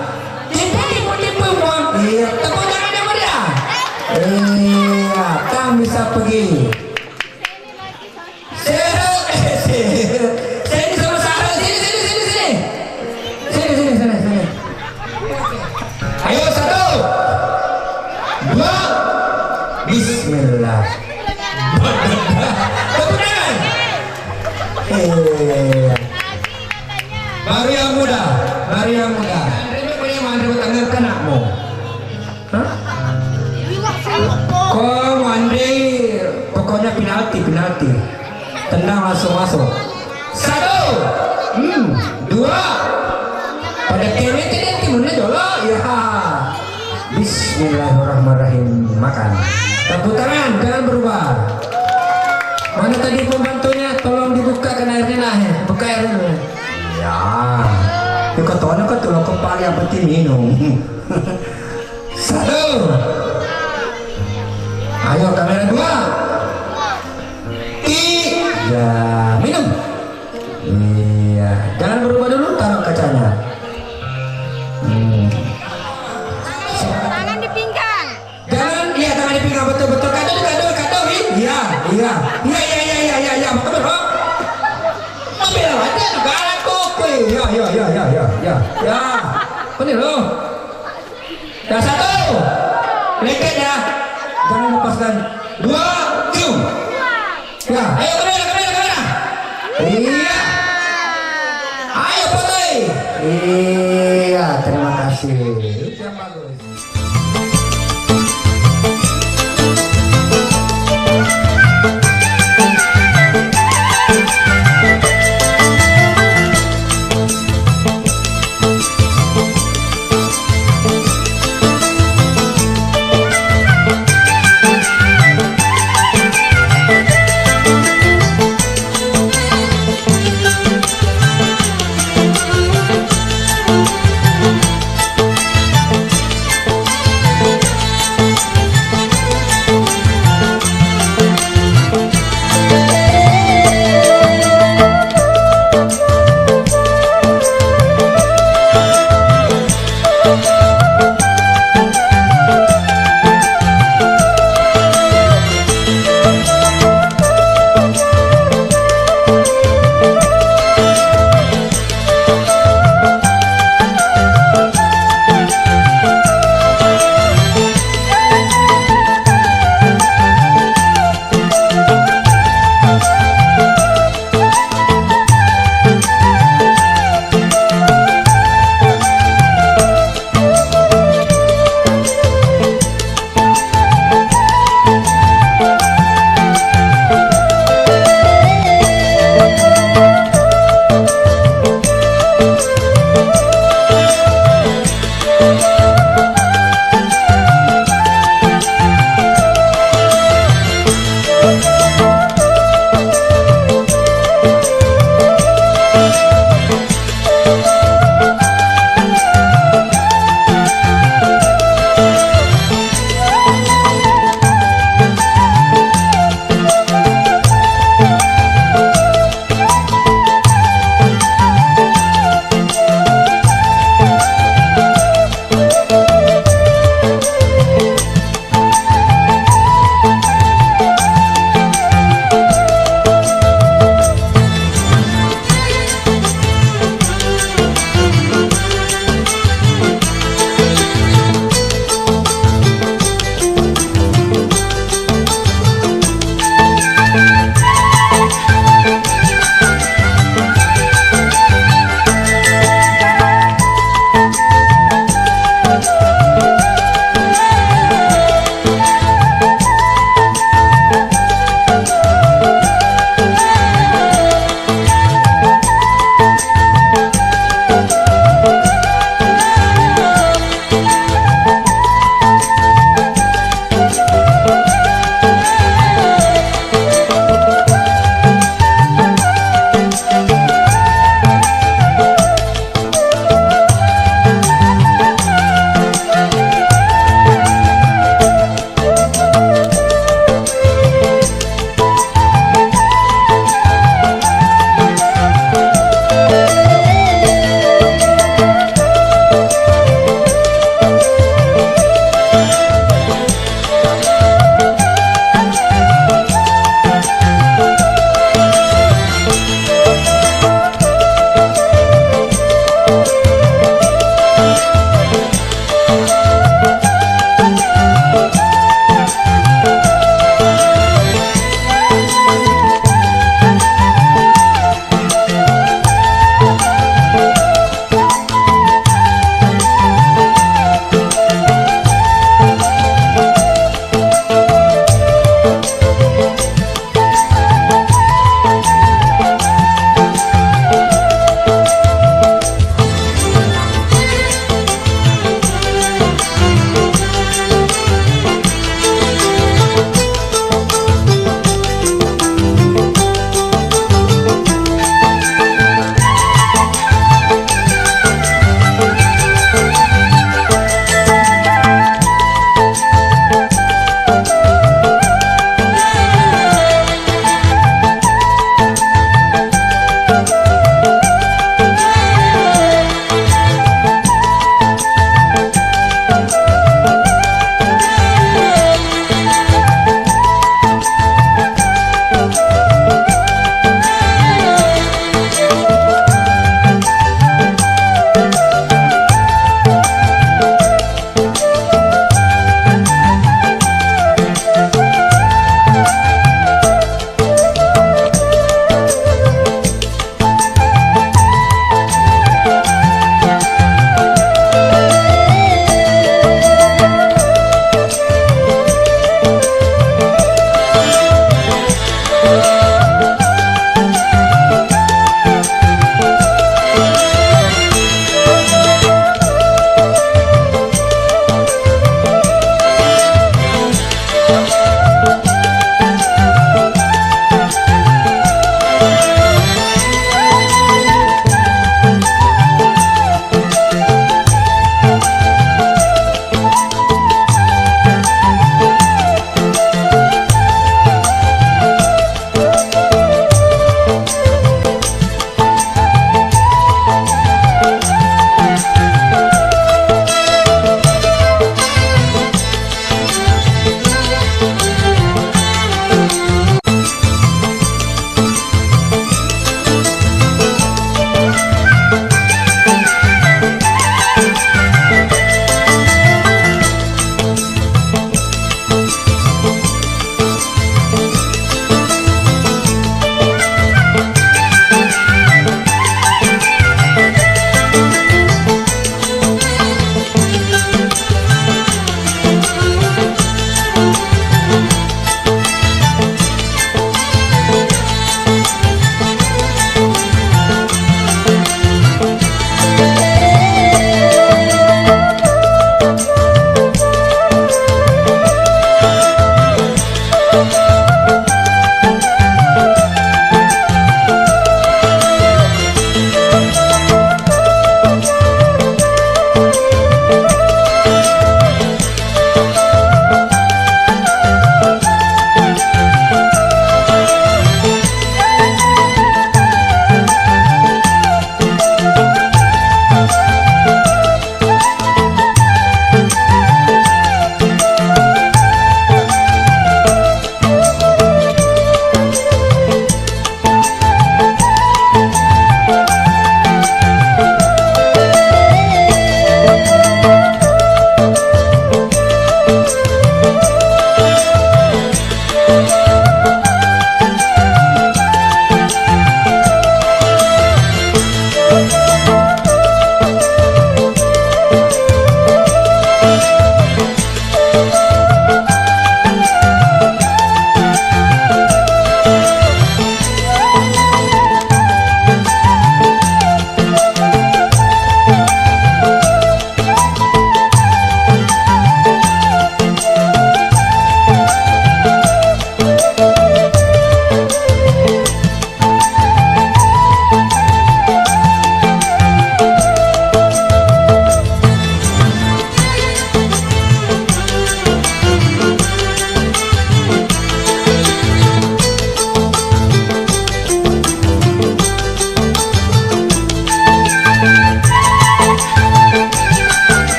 Tipu mohon. Iya, tepuk tangan yang meriah. Iya, Kang bisa pergi. Sini sama Sarah, sini. Sini. Ayo 1, 2, bismillah. Baru yang muda, baru yang muda. Andre punya mandri tangan kenakmu. Hah? Kok Andre pokoknya penalti. Tendang langsung masuk. 1, 2. Pada kiri timunnya dulu ya. Bismillahirrahmanirrahim. Makan. Tepuk tangan, jangan berubah. Mana tadi pembantunya? Tolong dibukakan airnya lah ya. Buka airnya. Ya. Itu ketuanya kan tulang kepala yang penting minum. 1. Ayo kamera 2. 3. Minum. Iya. Jangan berubah dulu, taruh kacanya. Tangan di pinggang. Jangan, iya tangan di pinggang betul-betul. Kado. Iya. Betul. Ambil aja negara kopi. Ya. Bener loh. Yang 1. Leket ya. Jangan lepaskan. 2. Cium. Ya, ayo kamera. Iya. Ayo foto. Iya, terima kasih. Yang bagus.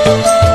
Thank